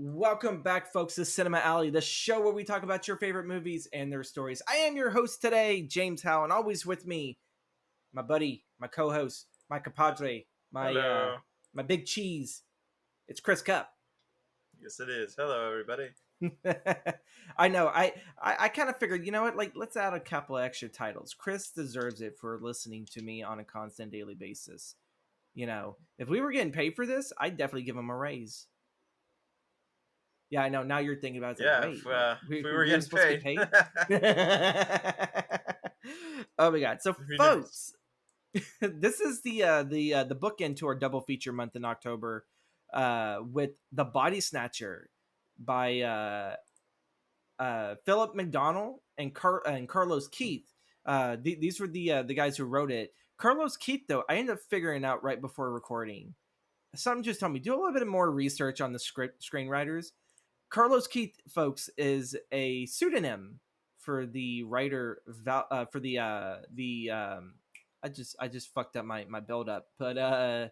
Welcome back, folks, to Cinema Alley, the show where we talk about your favorite movies and their stories. I am your host today, James Howe, and always with me, my buddy, my co-host, my compadre, Hello. my big cheese. It's Chris Cupp. Yes, it is. Hello, everybody. I know. I kind of figured, you know what? Like, let's add a couple of extra titles. Chris deserves it for listening to me on a constant daily basis. You know, if we were getting paid for this, I'd definitely give him a raise. Yeah, I know. Now you're thinking about it. It's Yeah, like, wait, what? if we We were were getting supposed to paid. get paid? Oh my god! So, We did. folks, this is the bookend to our double feature month in October, with the Body Snatcher by Philip MacDonald and Carlos Keith. These were the guys who wrote it. Carlos Keith, though, I ended up figuring out right before recording. Something just told me do a little bit more research on the screenwriters. Carlos Keith, folks, is a pseudonym for the writer for I just fucked up my build up, but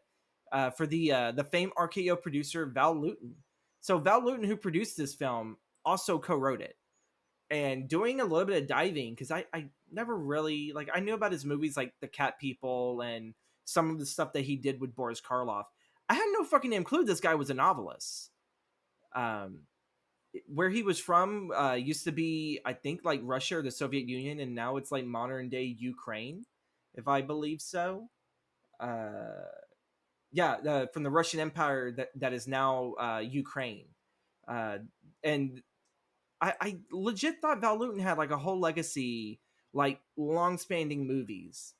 for the famed RKO producer Val Lewton. So Val Lewton, who produced this film, also co-wrote it. And doing a little bit of diving, because I never really I knew about his movies like The Cat People and some of the stuff that he did with Boris Karloff. I had no fucking include this guy was a novelist. Where he was from used to be, I think, like Russia or the Soviet Union, and now it's like modern day Ukraine, if I believe so. From the Russian Empire that is now Ukraine. And I legit thought Val Lewton had like a whole legacy, like long-spanning movies.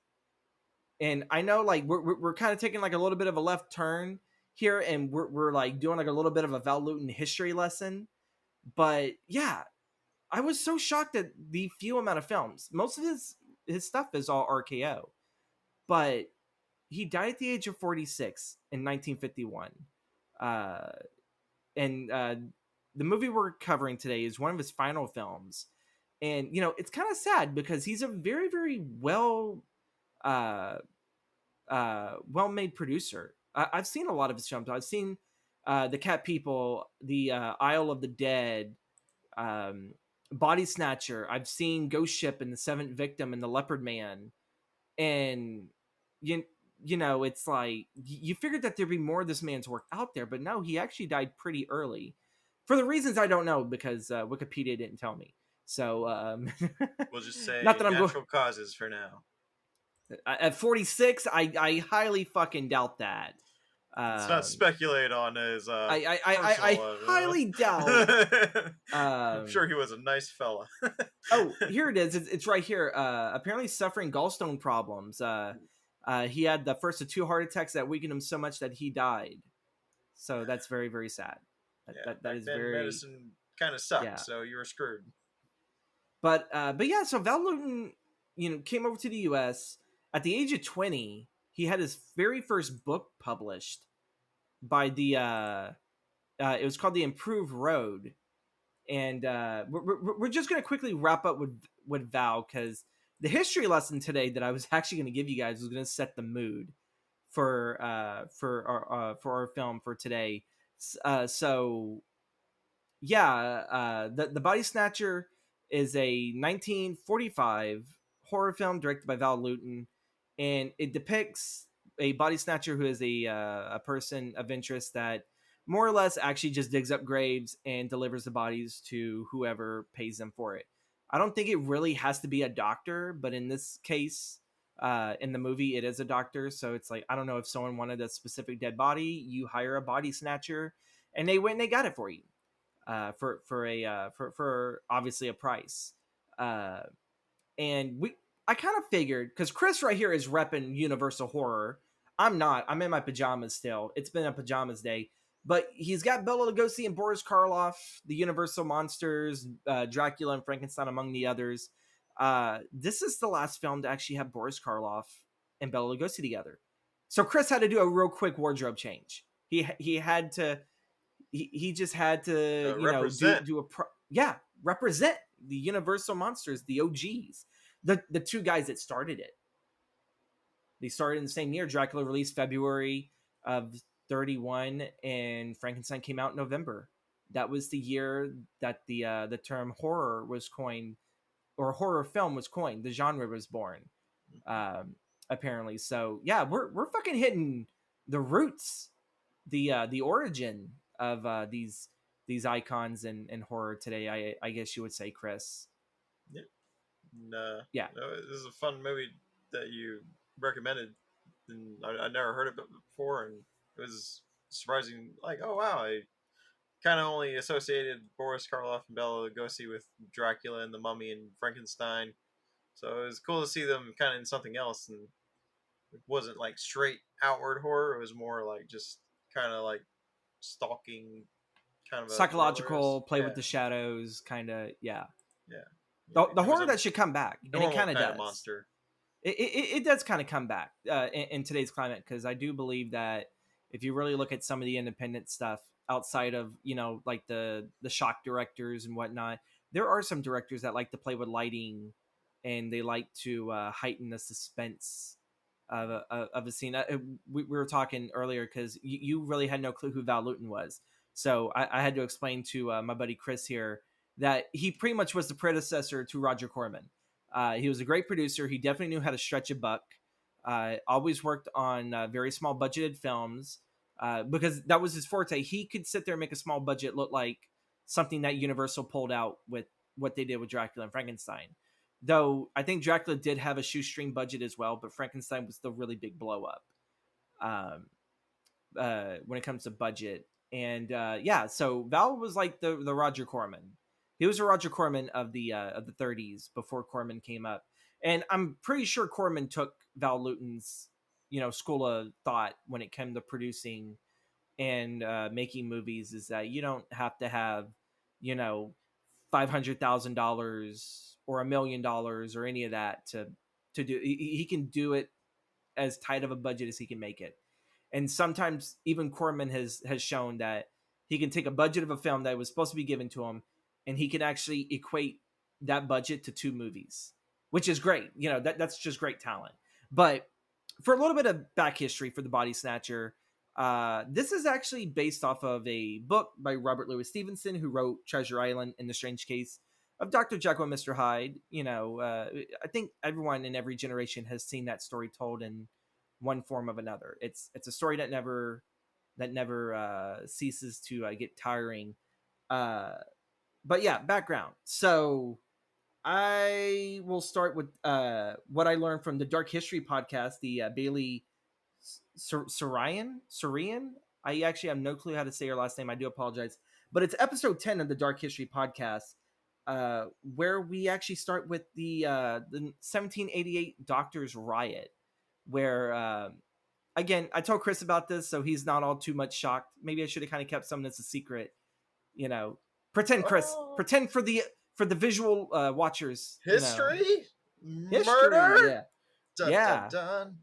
And I know like we're kind of taking like a little bit of a left turn here, and we're like doing like a little bit of a Val Lewton history lesson. But yeah, I was so shocked at the few amount of films. Most of his stuff is all RKO, but he died at the age of 46 in 1951. And the movie we're covering today is one of his final films. And, you know, it's kind of sad because he's a very, very well-made producer. I've seen a lot of his films. I've seen The Cat People, The Isle of the Dead, Body Snatcher. I've seen Ghost Ship and The Seventh Victim and The Leopard Man. And you know, it's like you figured that there'd be more of this man's work out there, but no, he actually died pretty early for the reasons I don't know, because Wikipedia didn't tell me. So We'll just say not that I'm natural causes for now. At 46, I highly fucking doubt that. Let's not speculate on his I personal highly doubt. I'm sure he was a nice fella. Oh, here it is. It's right here. Apparently suffering gallstone problems. He had the first of 2 heart attacks that weakened him so much that he died. So that's very, very sad. That is very medicine kind of sucked, yeah. So you were screwed. But yeah, so Val Lewton, you know, came over to the U.S. at the age of 20. He had his very first book published by the it was called The Improved Road. And we're just going to quickly wrap up with Val, because the history lesson today that I was actually going to give you guys was going to set the mood for our film for today. So yeah, the Body Snatcher is a 1945 horror film directed by Val Lewton, and it depicts a body snatcher who is a person of interest that more or less actually just digs up graves and delivers the bodies to whoever pays them for it. I don't think it really has to be a doctor, but in this case, in the movie, it is a doctor. So it's like, I don't know, if someone wanted a specific dead body, you hire a body snatcher, and they went and they got it for you, for obviously a price. And I kind of figured, because Chris right here is repping Universal Horror. I'm not. I'm in my pajamas still. It's been a pajamas day. But he's got Bela Lugosi and Boris Karloff, the Universal monsters, Dracula and Frankenstein, among the others. This is the last film to actually have Boris Karloff and Bela Lugosi together. So Chris had to do a real quick wardrobe change. He had to. He just had to, you represent. know, represent the Universal monsters, the OGs, the 2 guys that started it. They started in the same year. Dracula released February of 31, and Frankenstein came out in November that was the year that the term horror was coined, or horror film was coined. The genre was born, um, apparently. So yeah, we're fucking hitting the roots, the origin of these icons in horror today. I guess you would say, Chris. Yeah. Yeah. This is a fun movie that you recommended, and I never heard of it before, and it was surprising. Like, oh wow, I kind of only associated Boris Karloff and Bela Lugosi with Dracula and the Mummy and Frankenstein, so it was cool to see them kind of in something else, and it wasn't like straight outward horror. It was more like just kind of like stalking, kind of a thriller. Psychological, play Yeah, with the shadows, kind of. Yeah. yeah. The It was horror a that should come back, and it normal kind of kind of does. monster. It does kind of come back in today's climate, because I do believe that if you really look at some of the independent stuff outside of, like the shock directors and whatnot, there are some directors that like to play with lighting, and they like to heighten the suspense of a scene. We were talking earlier because you really had no clue who Val Lewton was, so I had to explain to my buddy Chris here that he pretty much was the predecessor to Roger Corman. He was a great producer. He definitely knew how to stretch a buck. Always worked on very small budgeted films, because that was his forte. He could sit there and make a small budget look like something that Universal pulled out with what they did with Dracula and Frankenstein. Though I think Dracula did have a shoestring budget as well, but Frankenstein was the really big blow up when it comes to budget. And yeah, so Val was like the Roger Corman. He was a Roger Corman of the 30s before Corman came up, and I'm pretty sure Corman took Val Lewton's school of thought when it came to producing and making movies. Is that you don't have to have $500,000 or $1 million or any of that to do. He can do it as tight of a budget as he can make it. And sometimes even Corman has shown that he can take a budget of a film that was supposed to be given to him, and he can actually equate that budget to 2 movies, which is great. That's just great talent. But for a little bit of back history for the Body Snatcher, this is actually based off of a book by Robert Louis Stevenson, who wrote Treasure Island and The Strange Case of Dr. Jekyll and Mr. Hyde. I think everyone in every generation has seen that story told in one form of another. It's a story that never ceases to get tiring. But yeah, background. So I will start with what I learned from the Dark History podcast, the Bailey Sarian. I actually have no clue how to say her last name. I do apologize. But it's episode 10 of the Dark History podcast, where we actually start with the 1788 Doctors' Riot, where again, I told Chris about this, so he's not all too much shocked. Maybe I should have kind of kept some of this a secret. Pretend, Chris. Pretend for the visual watchers. History, History. murder. Yeah. Dun, Yeah. dun, dun.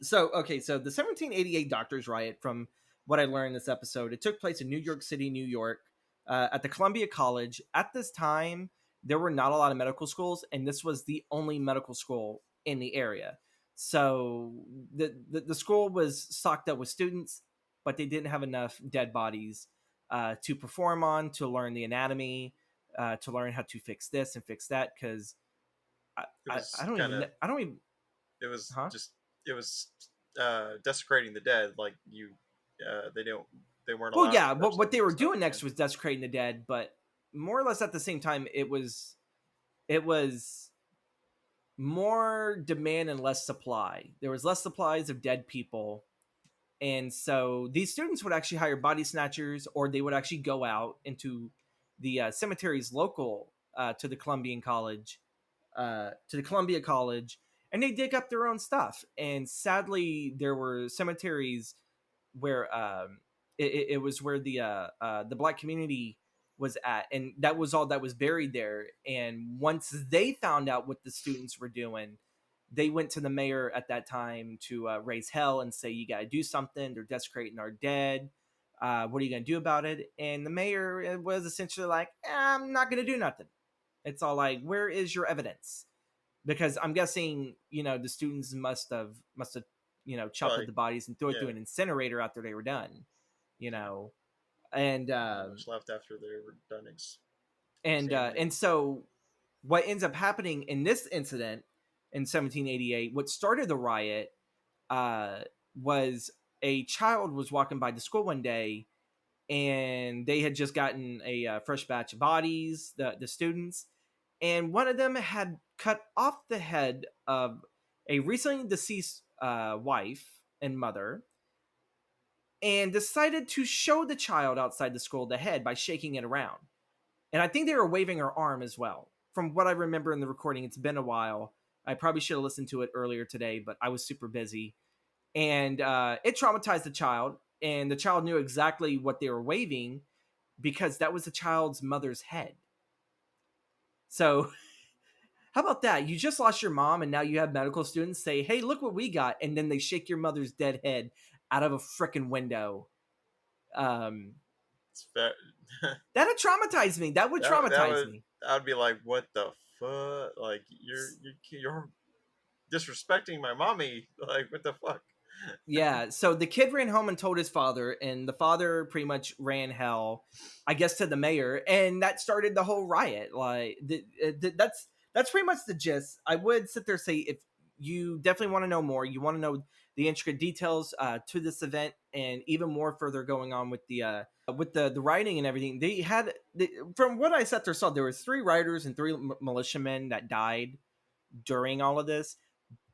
So the 1788 Doctors' Riot, from what I learned in this episode, it took place in New York City, New York, at the Columbia College. At this time, there were not a lot of medical schools, and this was the only medical school in the area. So the school was stocked up with students, but they didn't have enough dead bodies to perform on, to learn the anatomy, to learn how to fix this and fix that. Because I don't even. It was huh? just it was desecrating the dead. Like they weren't. Well, allowed yeah. to touch What they were stuff, doing next was desecrating the dead, but more or less at the same time, it was more demand and less supply. There was less supplies of dead people, and so these students would actually hire body snatchers, or they would actually go out into the cemeteries local to the Columbia College, and they dig up their own stuff. And sadly, there were cemeteries where it was where the black community was at, and that was all that was buried there. And once they found out what the students were doing, they went to the mayor at that time to raise hell and say, you got to do something, they're desecrating our dead. What are you going to do about it? And the mayor was essentially like, I'm not going to do nothing. It's all like, where is your evidence? Because I'm guessing, the students must have chopped up the bodies and threw it through an incinerator after they were done. and Not much left after they were done examining. and so what ends up happening in this incident in 1788, what started the riot, uh, was a child was walking by the school one day, and they had just gotten a fresh batch of bodies, the students, and one of them had cut off the head of a recently deceased wife and mother, and decided to show the child outside the school the head by shaking it around. And I think they were waving her arm as well. From what I remember in the recording, it's been a while. I probably should have listened to it earlier today, but I was super busy. And it traumatized the child, and the child knew exactly what they were waving because that was the child's mother's head. So, how about that? You just lost your mom, and now you have medical students say, "Hey, look what we got," and then they shake your mother's dead head out of a freaking window. Um, It's fair. that would traumatize me. That would traumatize me. That would be like, what the fuck? Like you're disrespecting my mommy. Like, what the fuck? Yeah, so the kid ran home and told his father, and the father pretty much ran hell, I guess, to the mayor, and that started the whole riot. Like that's pretty much the gist. I would sit there and say, if you definitely want to know more, you want to know the intricate details to this event, and even more further going on with the writing and everything. From what I sat there saw, there was 3 rioters and 3 militiamen that died during all of this.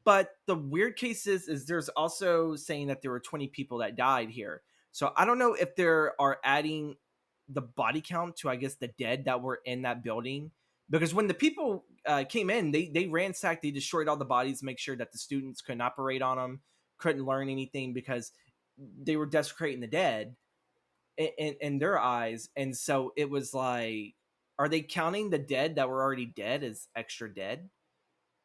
But the weird case is there's also saying that there were 20 people that died here. So I don't know if they are adding the body count to, I guess, the dead that were in that building. Because when the people came in, they ransacked, they destroyed all the bodies, make sure that the students couldn't operate on them, couldn't learn anything because they were desecrating the dead in their eyes. And so it was like, are they counting the dead that were already dead as extra dead?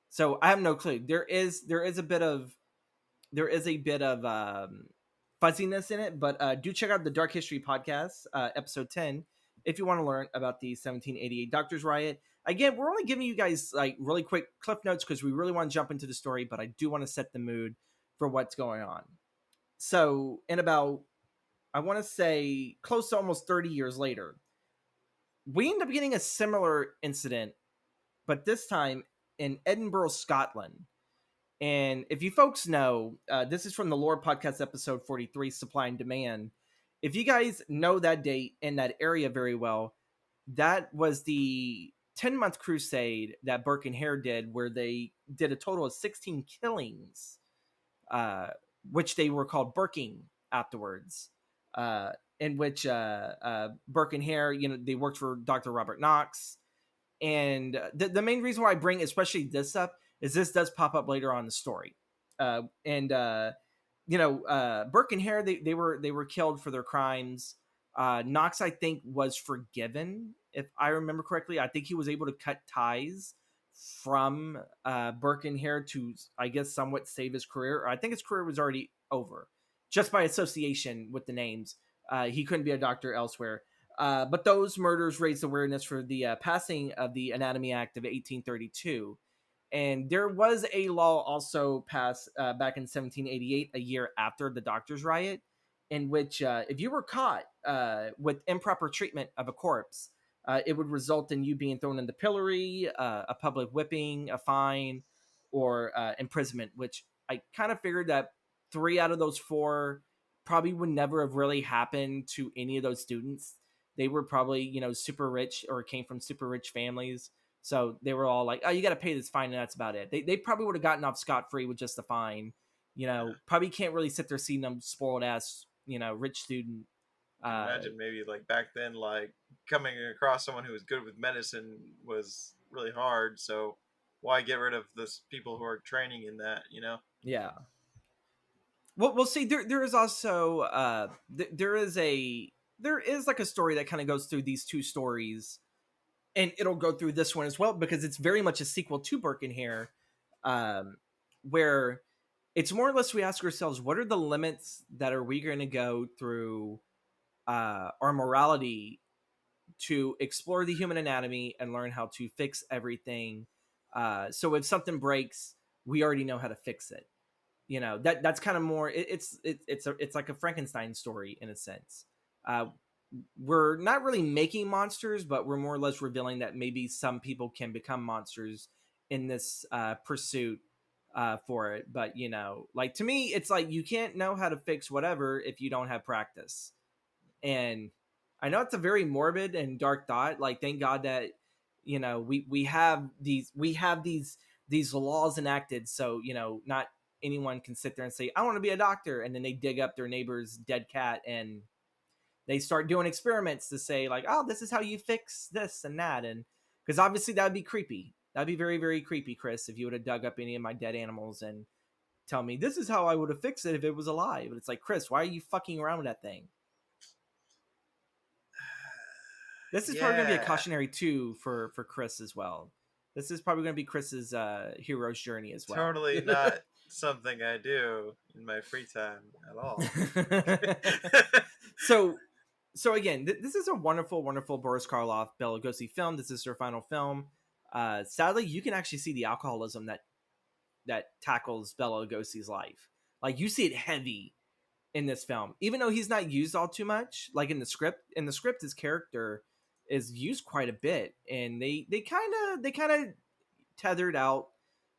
So I have no clue. There is a bit of fuzziness in it, but do check out the Dark History podcast, episode 10, if you want to learn about the 1788 Doctors Riot. Again, we're only giving you guys like really quick cliff notes because we really want to jump into the story, but I do want to set the mood for what's going on. So, in about, I want to say, close to almost 30 years later, we end up getting a similar incident, but this time in Edinburgh, Scotland. And if you folks know, this is from the Lore Podcast, episode 43, Supply and Demand. If you guys know that date and that area very well, that was the 10-month crusade that Burke and Hare did, where they did a total of 16 killings, uh, which they were called Burking afterwards, in which Burke and Hare, they worked for Dr. Robert Knox. And the main reason why I bring especially this up is this does pop up later on in the story. And Burke and Hare, they were killed for their crimes. Knox, I think, was forgiven, if I remember correctly. I think he was able to cut ties from Burke and Hare to, I guess, somewhat save his career. Or I think his career was already over just by association with the names. He couldn't be a doctor elsewhere. But those murders raised awareness for the passing of the Anatomy Act of 1832. And there was a law also passed back in 1788, a year after the Doctors' Riot, in which if you were caught with improper treatment of a corpse, it would result in you being thrown in the pillory, a public whipping, a fine, or imprisonment, which I kind of figured that 3 out of those 4 probably would never have really happened to any of those students. They were probably, super rich or came from super rich families. So they were all like, oh, you got to pay this fine, and that's about it. They probably would have gotten off scot-free with just the fine. Yeah. Probably can't really sit there seeing them spoiled ass, rich student. I can imagine maybe like back then, like coming across someone who was good with medicine was really hard. So why get rid of those people who are training in that? Yeah. Well, we'll see. There is also there is like a story that kind of goes through these 2 stories, and it'll go through this one as well because it's very much a sequel to Burke and Hare, where it's more or less we ask ourselves, what are the limits that are we going to go through our morality to explore the human anatomy and learn how to fix everything. So if something breaks, we already know how to fix it. That's kind of more. It's like a Frankenstein story in a sense. we're not really making monsters, but we're more or less revealing that maybe some people can become monsters in this pursuit for it. But like to me, it's like you can't know how to fix whatever if you don't have practice. And I know it's a very morbid and dark thought. Like, thank God that we have these laws enacted, so not anyone can sit there and say I want to be a doctor, and then they dig up their neighbor's dead cat and they start doing experiments to say like, oh, this is how you fix this and that. And because obviously that would be creepy. That'd be very, very creepy, Chris, if you would have dug up any of my dead animals and tell me this is how I would have fixed it if it was alive. But it's like, Chris, why are you fucking around with that thing? This is probably going to be a Yeah, cautionary too for Chris as well. This is probably going to be Chris's hero's journey as well. totally not something I do in my free time at all. so again, this is a wonderful, wonderful Boris Karloff Bela Lugosi film. This is her final film. Sadly, you can actually see the alcoholism that tackles Bela Lugosi's life. Like, you see it heavy in this film, even though he's not used all too much. Like in the script, his character is used quite a bit, and they kind of tethered out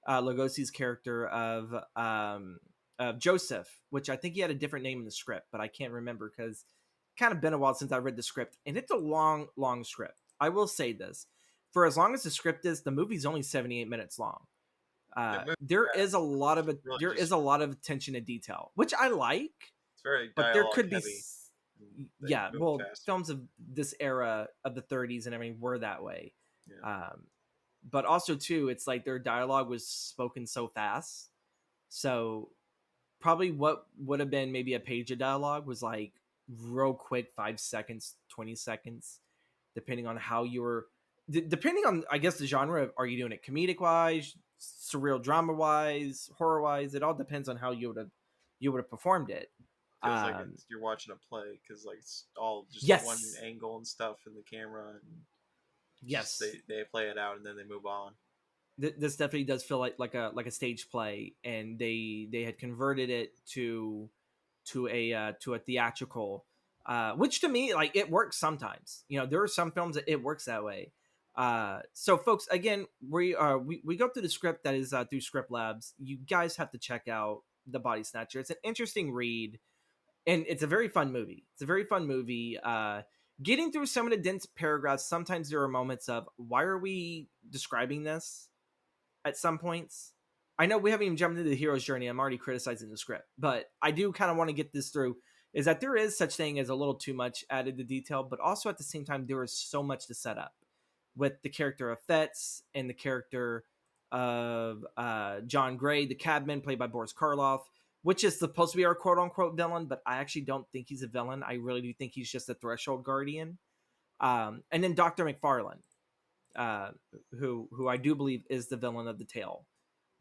Lugosi's character of Joseph, which I think he had a different name in the script, but I can't remember because kind of been a while since I read the script, and it's a long, long script. I will say this: for as long as the script is, the movie's only 78 minutes long. The movie, There yeah, is a lot of really there is just a lot of attention to detail, which I like, it's very but there dialogue could be heavy. And they yeah, move well, fast. films of this era of the 30s and everything were that way. Yeah, Um, but also too, it's like their dialogue was spoken so fast, so probably what would have been maybe a page of dialogue was like real quick, 5 seconds, 20 seconds, depending on how you were depending on, I guess, the genre of, are you doing it comedic wise, surreal drama wise, horror wise? It all depends on how you would have performed it. feels like um it's you're watching a play because like it's all just one yes, angle and stuff in the camera, and just yes, they play it out and then they move on. this definitely does feel like a stage play, and they had converted it to a theatrical, which to me, like, it works sometimes. There are some films that it works that way. So folks, again, we go through the script that is through ScriptLabs. You guys have to check out The Body Snatcher. It's an interesting read, and it's a very fun movie. Getting through some of the dense paragraphs, sometimes there are moments of, why are we describing this at some points? I know we haven't even jumped into the hero's journey. I'm already criticizing the script, but I do kind of want to get this through. Is that there is such thing as a little too much added to detail, but also at the same time there is so much to set up with the character of Fetz and the character of John Gray, the cabman played by Boris Karloff, which is supposed to be our quote unquote villain, but I actually don't think he's a villain. I really do think he's just a threshold guardian. And then Dr. McFarlane, uh, who I do believe is the villain of the tale,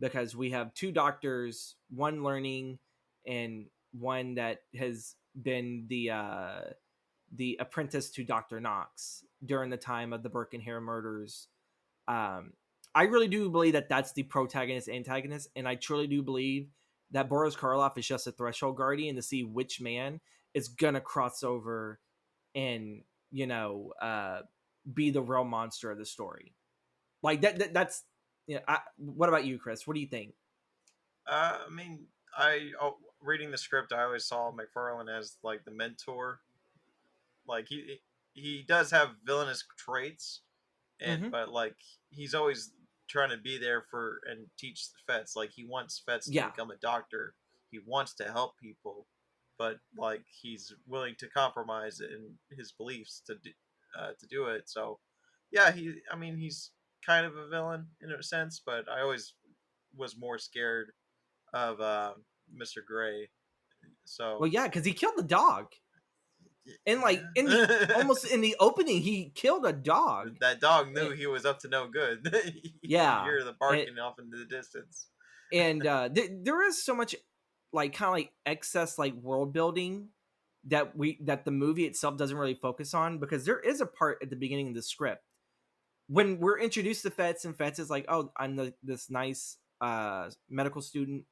because we have two doctors, one learning and one that has been the apprentice to Dr. Knox during the time of the Birkenhair murders. Um, I really do believe that that's the protagonist antagonist, and I truly do believe that Boris Karloff is just a threshold guardian to see which man is gonna cross over and be the real monster of the story. Like that's what about you, Chris? What do you think? I mean, reading the script, I always saw McFarlane as like the mentor. Like he does have villainous traits, and Mm-hmm. but like he's always trying to be there for and teach Fetz. Like he wants Fetz to Yeah. become a doctor. He wants to help people, but like he's willing to compromise in his beliefs to do it. So yeah, I mean he's kind of a villain in a sense, but I always was more scared of Mr. Gray. Well, So yeah, because he killed the dog, and like in the yeah. almost in the opening, he killed a dog. That dog knew And, he was up to no good. You could yeah, hear the and, barking off into the distance. there is so much like kind of like excess like world building that the movie itself doesn't really focus on, because there is a part at the beginning of the script when we're introduced to Fetz, and Fetz is like, "Oh, I'm this nice medical student.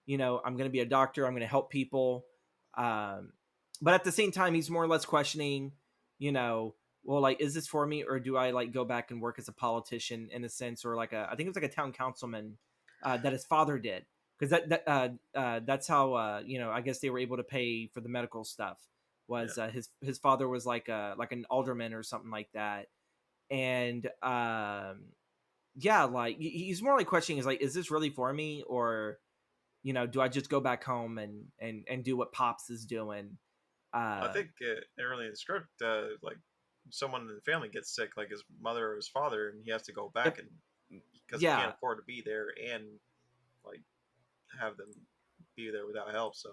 I'm going to be a doctor. I'm going to help people." Um, but at the same time, he's more or less questioning. you know, well, like, is this for me, or do I like go back and work as a politician in a sense, or like I think it was like a town councilman that his father did, because that's how I guess they were able to pay for the medical stuff. Yeah. Was his father was like an alderman or something like that, and yeah, like he's more like questioning is like, is this really for me, or do I just go back home and do what Pops is doing? I Uh, think early in the script, like someone in the family gets sick, like his mother or his father, and he has to go back yep, and because he can't yeah, afford to be there and like have them be there without help. So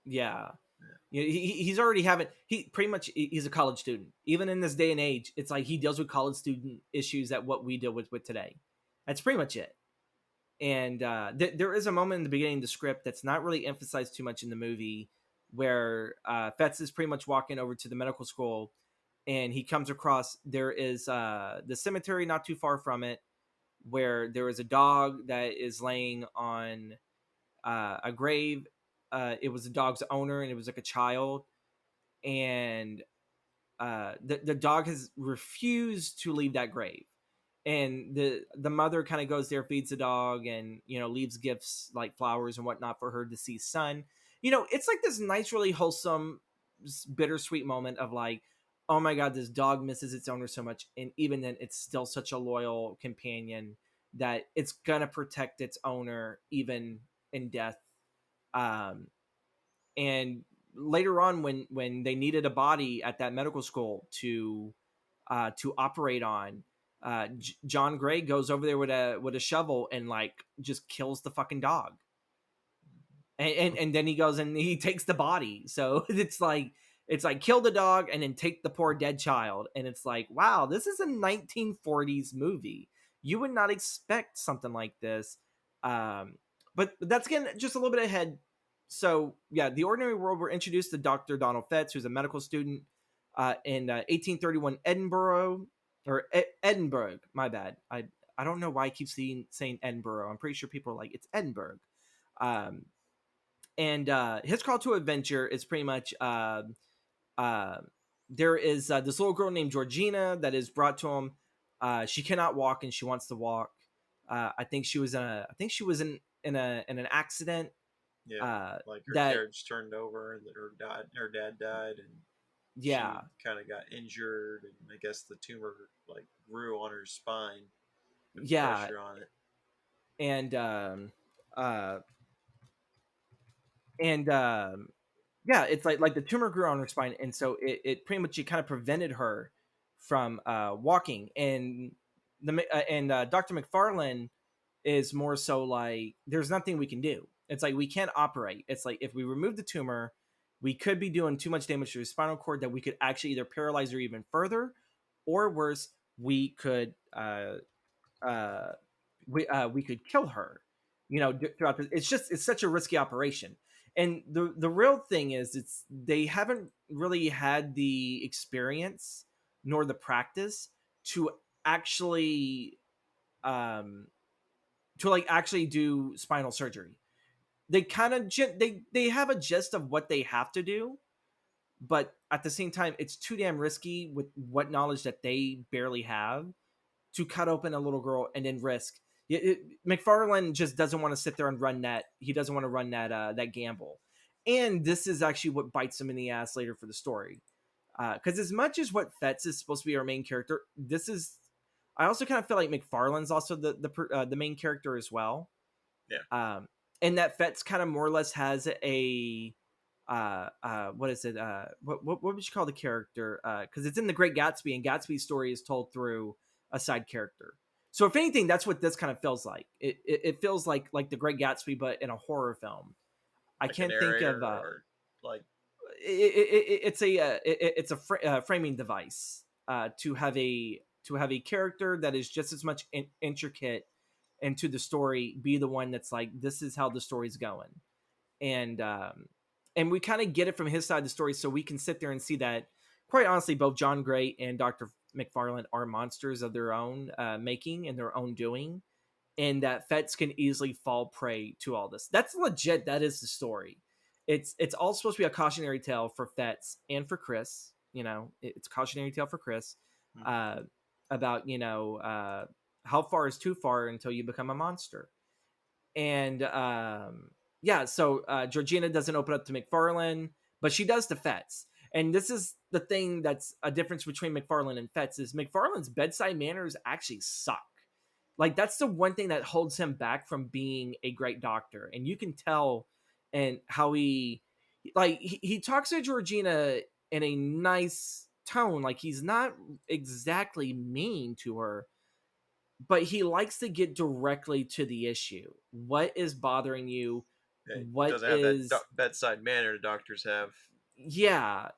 yeah. yeah, He's already having he pretty much he's a college student. Even in this day and age, it's like he deals with college student issues that what we deal with today. That's pretty much it. And there is a moment in the beginning of the script that's not really emphasized too much in the movie, where Fetz is pretty much walking over to the medical school, and he comes across there is the cemetery not too far from it, where there is a dog that is laying on a grave. It was the dog's owner, and it was like a child, and the dog has refused to leave that grave, and the mother kind of goes there, feeds the dog, and leaves gifts like flowers and whatnot for her deceased son. It's like this nice, really wholesome, bittersweet moment of like, oh my god, this dog misses its owner so much, and even then it's still such a loyal companion that it's gonna protect its owner even in death. Um, and later on, when they needed a body at that medical school to operate on, John Gray goes over there with a shovel and like just kills the fucking dog, and then he goes and he takes the body. So it's like kill the dog and then take the poor dead child, and it's like, wow, this is a 1940s movie. You would not expect something like this. Um, but that's getting just a little bit ahead. So yeah, the ordinary world, we're introduced to Dr. Donald Fetz, who's a medical student in 1831 Edinburgh, or Edinburgh. My bad. I don't know why I keep saying Edinburgh. I'm pretty sure people are like, it's Edinburgh. Um, and his call to adventure is pretty much uh, there is this little girl named Georgina that is brought to him. She cannot walk and she wants to walk. I think she was in an accident. yeah, Uh, like her that carriage turned over and her dad died, and Yeah, she kind of got injured, and I guess the tumor like grew on her spine, put yeah, pressure on it. and uh, and yeah, it's like the tumor grew on her spine, and so it pretty much, it kind of prevented her from walking. And Dr. McFarlane is more so like, there's nothing we can do. It's like we can't operate. It's like if we remove the tumor, we could be doing too much damage to the spinal cord that we could actually either paralyze her even further, or worse, we could uh, we could kill her. Throughout it's such a risky operation. And the real thing is, it's they haven't really had the experience nor the practice to actually um actually do spinal surgery. They kind of they have a gist of what they have to do, but at the same time, it's too damn risky with what knowledge that they barely have to cut open a little girl and then risk. McFarlane just doesn't want to sit there and run that. He doesn't want to run that gamble. And this is actually what bites him in the ass later for the story. Because as much as what Fetz is supposed to be our main character, this is. I also kind of feel like McFarlane's also the main character as well. Yeah, And that Fetz kind of more or less has a what is it, what would you call the character, because it's in the Great Gatsby, and Gatsby's story is told through a side character. So if anything, that's what this kind of feels like. It feels like the Great Gatsby, but in a horror film. I like a can't think of narrator or like it's a framing device to have a character that is just as much intricate into the story, be the one that's like, this is how the story's going. And um and we kind of get it from his side of the story, so we can sit there and see that, quite honestly, both John Gray and Dr. McFarlane are monsters of their own making and their own doing, and that Fetz can easily fall prey to all this. That's legit. That is the story. It's all supposed to be a cautionary tale for Fetz and for Chris. it's a cautionary tale for Chris, Mhm. uh, about how far is too far until you become a monster. And yeah, so Georgina doesn't open up to McFarlane, but she does to Fetz. And this is the thing that's a difference between McFarlane and Fetz is McFarlane's bedside manners actually suck. Like that's the one thing that holds him back from being a great doctor. And you can tell and how he talks to Georgina in a nice tone, like he's not exactly mean to her, but he likes to get directly to the issue. What is bothering you? Yeah, he What doesn't have that is bedside manner doctors have. Yeah,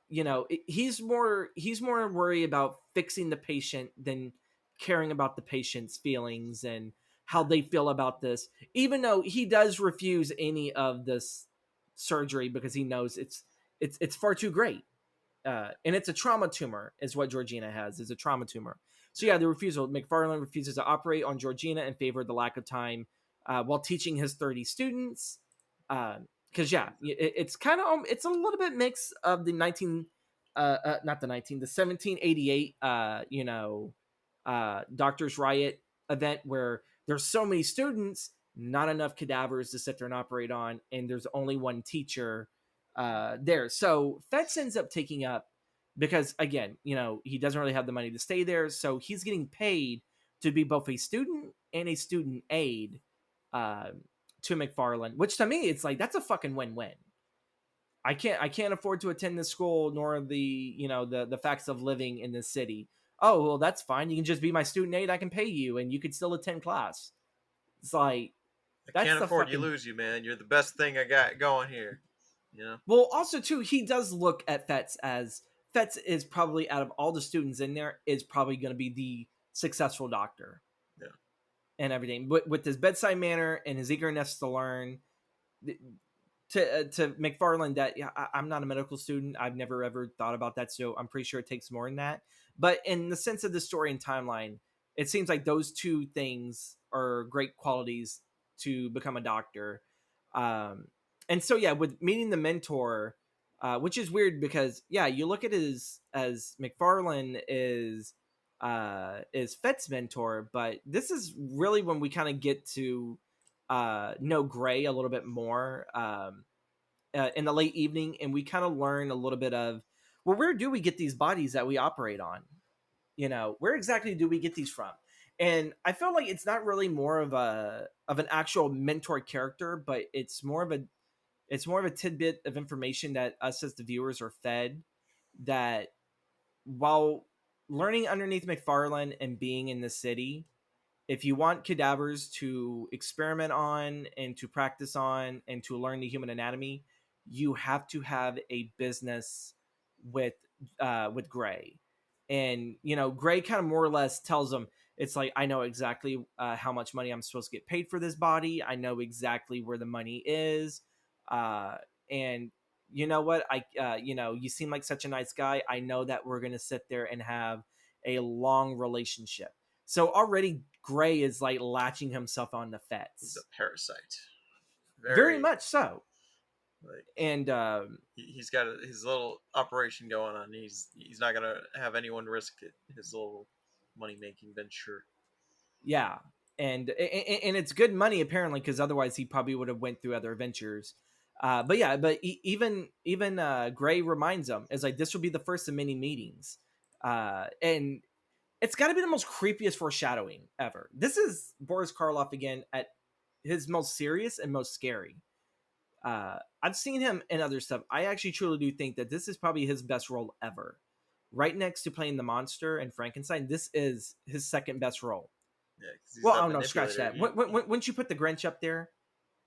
he's more worried about fixing the patient than caring about the patient's feelings and how they feel about this. Even though he does refuse any of this surgery because he knows it's far too great. And it's a trauma tumor, is what Georgina has, is a trauma tumor. So Yeah, yeah, the refusal. McFarlane refuses to operate on Georgina in favor of the lack of time while teaching his 30 students. Because yeah, it's kind of it's a little bit mix of the 19, not the 1788, Doctors Riot event where there's so many students, not enough cadavers to sit there and operate on, and there's only one teacher there. So Fetz ends up taking up because again, he doesn't really have the money to stay there, so he's getting paid to be both a student and a student aide uh, to McFarlane, which to me it's like that's a fucking win-win. I can't afford to attend this school nor the the facts of living in this city. Oh well, that's fine. You can just be my student aide. I can pay you, and you could still attend class. It's like I that's can't the afford you fucking lose you, man. You're the best thing I got going here. You know. Well, also too, he does look at Fetz as Fetz is probably out of all the students in there is probably going to be the successful doctor Yeah. and everything. But with his bedside manner and his eagerness to learn, to McFarlane, that yeah, I'm not a medical student. I've never ever thought about that, so I'm pretty sure it takes more than that. But in the sense of the story and timeline, it seems like those two things are great qualities to become a doctor. Um, and so yeah, with meeting the mentor, which is weird because yeah, you look at it as McFarlane is Fett's mentor, but this is really when we kind of get to know Gray a little bit more in the late evening, and we kind of learn a little bit of, well, where do we get these bodies that we operate on? Where exactly do we get these from? And I feel like it's not really more of an actual mentor character, but it's more of a tidbit of information that us as the viewers are fed, that while learning underneath McFarlane and being in the city, if you want cadavers to experiment on and to practice on and to learn the human anatomy, you have to have a business with Gray. And Gray kind of more or less tells him, it's like, I know exactly how much money I'm supposed to get paid for this body. I know exactly where the money is, and you know what? You seem like such a nice guy. I know that we're gonna sit there and have a long relationship. So already Gray is like latching himself on the He's a Fets. parasite. Very Very much so. like And he's got his little operation going on. He's not gonna have anyone risk it, his little money making venture. yeah. And it's good money apparently, because otherwise he probably would have went through other adventures. But yeah, but even Gray reminds him, is like, this will be the first of many meetings. And it's got to be the most creepiest foreshadowing ever. This is Boris Karloff again at his most serious and most scary. I've seen him in other stuff. I actually truly do think that this is probably his best role ever. Right next to playing the monster and Frankenstein, this is his second best role. Yeah, because he's Well, that oh no, scratch manipulator. that. Once you put the Grinch up there,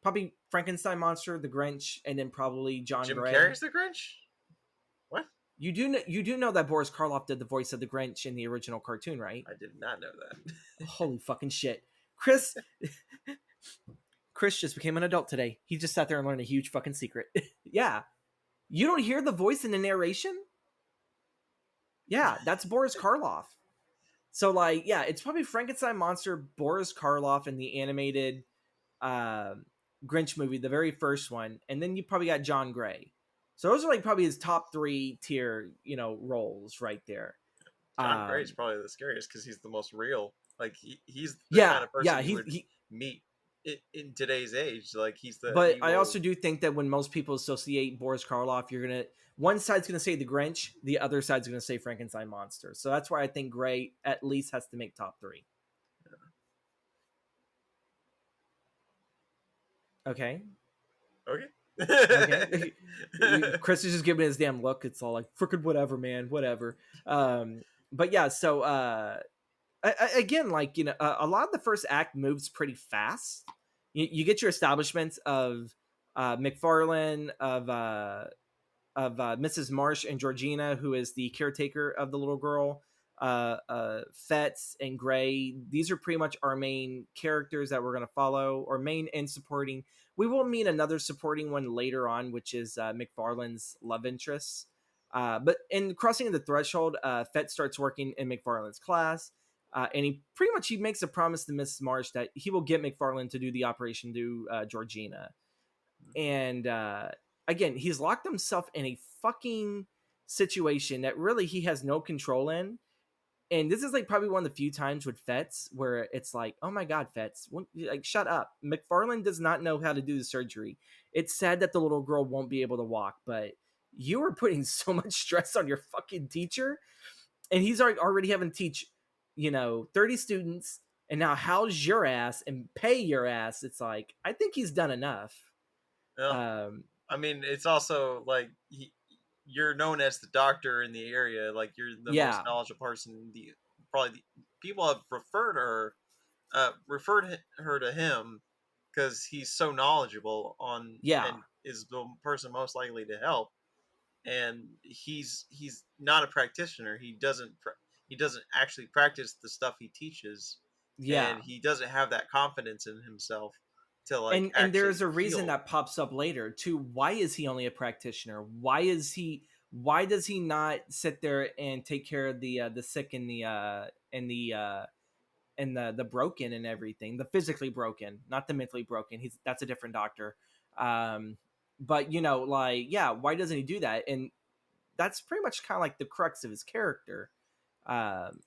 probably Frankenstein monster, the Grinch, and then probably John Jim Gray. Carrey's the Grinch. What? You do know that Boris Karloff did the voice of the Grinch in the original cartoon, right? I did not know that. Holy fucking shit, Chris! Chris just became an adult today. He just sat there and learned a huge fucking secret. Yeah, you don't hear the voice in the narration? Yeah, that's Boris Karloff. So like, yeah, it's probably Frankenstein monster, Boris Karloff in the animated uh, Grinch movie, the very first one, and then you probably got John Gray. So those are like probably his top 3 tier, roles right there. John Gray's Um, probably the scariest because he's the most real. Like he's the kind yeah, of person yeah, you he would he. meet in today's age. Like he's the But I evil. also do think that when most people associate Boris Karloff, you're gonna one side's gonna say the Grinch, the other side's gonna say Frankenstein monster. So that's why I think Gray at least has to make top 3. Okay, Okay. okay. Chris is just giving his damn look. It's all like freaking whatever, man, whatever. But yeah, so again, like a lot of the first act moves pretty fast. You get your establishments of McFarlane, of Mrs. Marsh and Georgina, who is the caretaker of the little girl. Fetz and Gray. These are pretty much our main characters that we're going to follow, or main and supporting. We will meet another supporting one later on, which is McFarlane's love interest. But in Crossing the Threshold, Fetz starts working in McFarlane's class. And he makes a promise to Mrs. Marsh that he will get McFarlane to do the operation to Georgina. And again, he's locked himself in a fucking situation that really he has no control in. And this is like probably one of the few times with Fetz where it's like, oh my god, Fetz, like shut up. McFarlane does not know how to do the surgery. It's sad that the little girl won't be able to walk, but you are putting so much stress on your fucking teacher, and he's already having to teach, 30 students, and now house your ass and pay your ass. It's like, I think he's done enough. Well, Um, I mean, it's also like you're known as the doctor in the area. Like you're the most yeah, knowledgeable person. Probably the people have referred her to him because he's so knowledgeable on yeah, and is the person most likely to help. And he's not a practitioner. He doesn't actually practice the stuff he teaches, yeah. and he doesn't have that confidence in himself to like And there's actually a reason heal. that pops up later too. Why is he only a practitioner? Why does he not sit there and take care of the sick and the broken and everything, the physically broken, not the mentally broken? That's a different doctor. But like, yeah, why doesn't he do that? And that's pretty much kind of like the crux of his character. um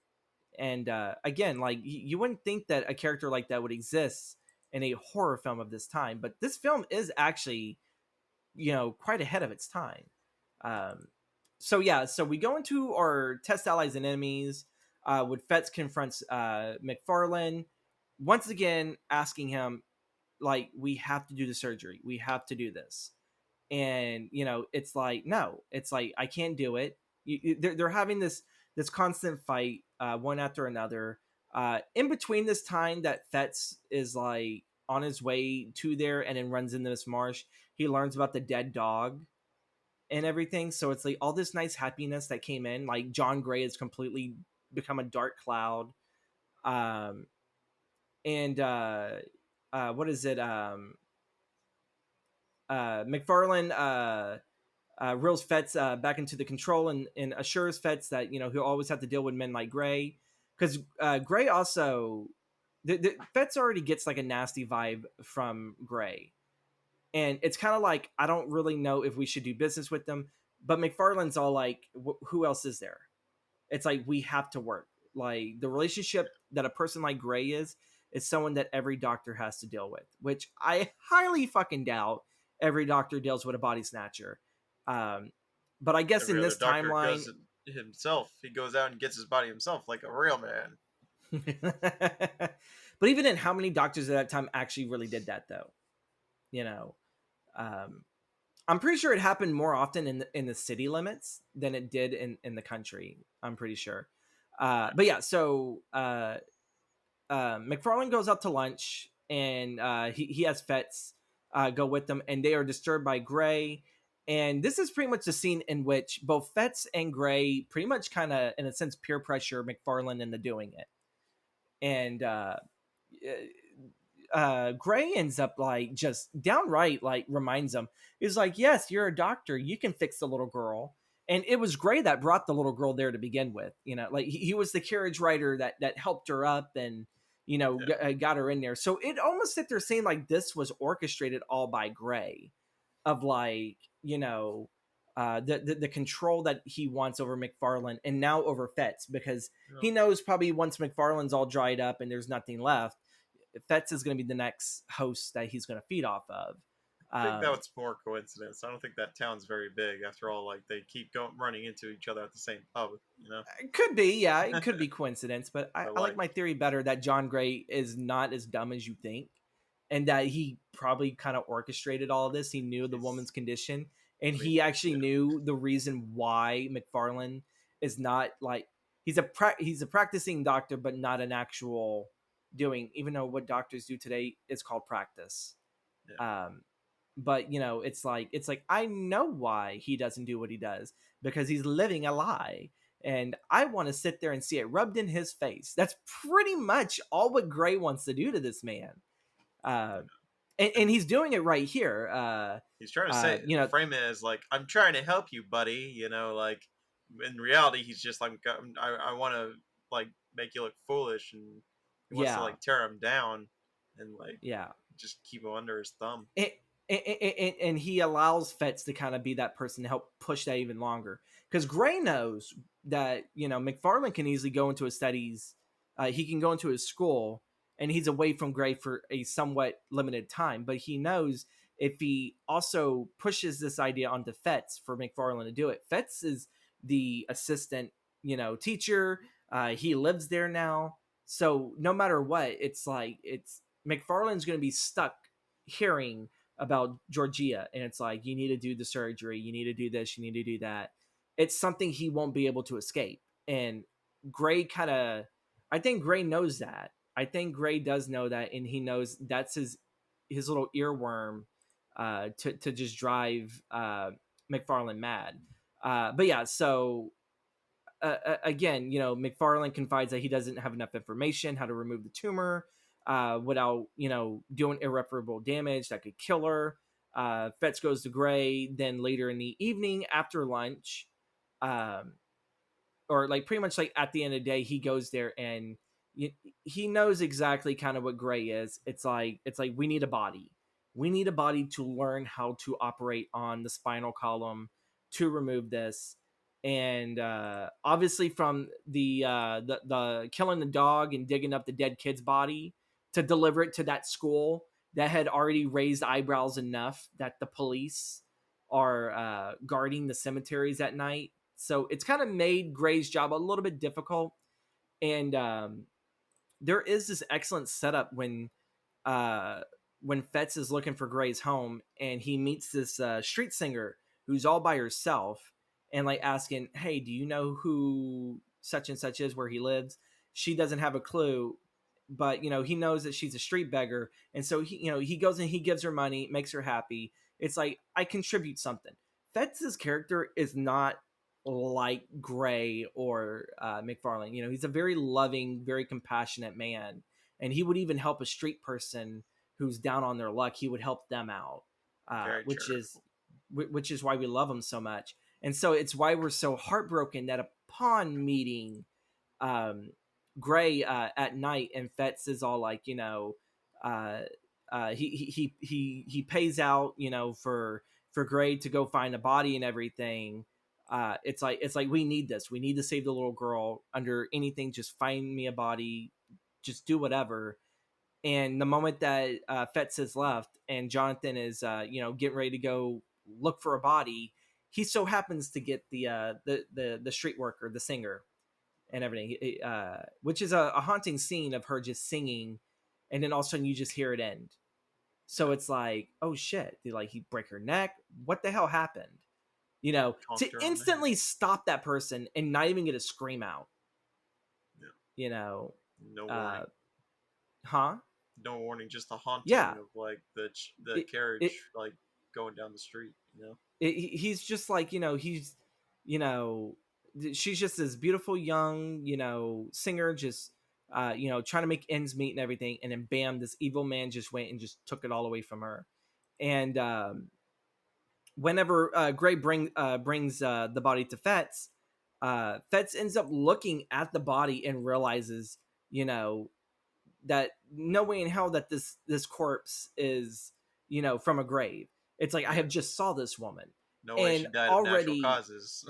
and again, like, you wouldn't think that a character like that would exist in a horror film of this time, but this film is actually, quite ahead of its time. um so yeah, so we go into our test allies and enemies. With Fetz confronts McFarlane once again, asking him, like, we have to do the surgery, we have to do this. And it's like, no, it's like, I can't do it. They're having this constant fight, one after another. In between this time that Fetz is like on his way to there and then runs into this marsh, he learns about the dead dog and everything. So it's like all this nice happiness that came in, like John Gray has completely become a dark cloud. um and what is it, McFarlane reels Fetz back into the control, and assures Fetz that he'll always have to deal with men like Gray, because Gray also, Fetz already gets like a nasty vibe from Gray, and it's kind of like, I don't really know if we should do business with them. But McFarlane's all like, who else is there? It's like, we have to work. Like, the relationship that a person like Gray is someone that every doctor has to deal with, which I highly fucking doubt every doctor deals with a body snatcher. Um, but I guess in Every other this doctor timeline, does it himself. He goes out and gets his body himself, like a real man. but even in, how many doctors at that time actually really did that though? You know, um, I'm pretty sure it happened more often in the city limits than it did in the country. I'm pretty sure. But yeah, so McFarlane goes out to lunch, and he has Fetz go with them, and they are disturbed by Gray. And this is pretty much the scene in which both Fetz and Gray pretty much kind of, in a sense, peer pressure McFarlane into doing it. And Gray ends up like just downright like reminds him, he's like, yes, you're a doctor, you can fix the little girl. And it was Gray that brought the little girl there to begin with. Like, he was the carriage rider that helped her up, and Yeah. got her in there. So it almost sit there saying like this was orchestrated all by Gray, of like, the control that he wants over McFarlane and now over Fetz, because Yeah. he knows probably once McFarlane's all dried up and there's nothing left, Fetz is going to be the next host that he's going to feed off of. I think that was more coincidence. I don't think that town's very big. After all, like they keep going running into each other at the same pub. It could be, yeah, it could be coincidence, but But I like like my theory better that John Gray is not as dumb as you think, and that he probably kind of orchestrated all of this. He knew the he's, woman's condition, and I mean, he actually yeah, knew the reason why McFarlane is not like he's a practicing doctor, but not an actual doing. Even though what doctors do today is called practice. yeah, Um, but it's like I know why he doesn't do what he does, because he's living a lie, and I want to sit there and see it rubbed in his face. That's pretty much all what Gray wants to do to this man. uh and and he's doing it right here. he's trying to say You know, frame it as like I'm trying to help you, buddy. Like in reality, he's just like I want to like make you look foolish, and he wants to yeah, like tear him down and like yeah. just keep him under his thumb. And he allows Fetz to kind of be that person to help push that even longer, because Gray knows that McFarlane can easily go into his studies, he can go into his school, and he's away from Gray for a somewhat limited time. But he knows if he also pushes this idea onto Fetz for McFarlane to do it, Fetz is the assistant, teacher. He lives there now, so no matter what, it's like it's McFarlane's going to be stuck hearing about Georgia, and it's like, you need to do the surgery, you need to do this, you need to do that. It's something he won't be able to escape. And Gray kind of, I think Gray knows that. I think Gray does know that, and he knows that's his little earworm, to just drive McFarlane mad. But yeah, so again, McFarlane confides that he doesn't have enough information how to remove the tumor, without, doing irreparable damage that could kill her. Fetz goes to Gray. Then later in the evening after lunch, um, or like pretty much like at the end of the day, he goes there, and he knows exactly kind of what Gray is. It's like we need a body. We need a body to learn how to operate on the spinal column to remove this. And obviously, from the killing the dog and digging up the dead kid's body to deliver it to that school that had already raised eyebrows enough that the police are guarding the cemeteries at night, so it's kind of made Gray's job a little bit difficult. And there is this excellent setup uh, when Fetz is looking for Gray's home, and he meets this street singer who's all by herself, and like asking, "Hey, do you know who such and such is, where he lives?" She doesn't have a clue, but he knows that she's a street beggar, and so he goes and he gives her money, makes her happy. It's like, I contribute something. Fetz's character is not like Gray or McFarlane. He's a very loving, very compassionate man, and he would even help a street person who's down on their luck. He would help them out, Very which is why we love him so much. And so it's why we're so heartbroken that upon meeting um, Gray at night, and Fetz is all like, uh, he pays out, for Gray to go find a body and everything. It's like we need this. We need to save the little girl. Under anything, just find me a body. Just do whatever. And the moment that Fetz has left, and Jonathan is getting ready to go look for a body, he so happens to get the street worker, the singer, and everything, which is a haunting scene of her just singing, and then all of a sudden you just hear it end. So it's like, oh shit, did like he break her neck? What the hell happened? To conked her on the head. instantly stop that person and not even get a scream out. Yeah. You know, No uh, warning. huh? No warning. Just a haunting Yeah. of like the It, it, carriage like going down the street. he's just like, you know she's just this beautiful young, singer, just trying to make ends meet and everything, and then bam, this evil man just went and just took it all away from her. And whenever Gray brings the body to Fetz, Fetz ends up looking at the body and realizes, you know that no way in hell that this corpse is, from a grave. It's like, I Yeah. have just saw this woman. No way And she died of natural already, causes.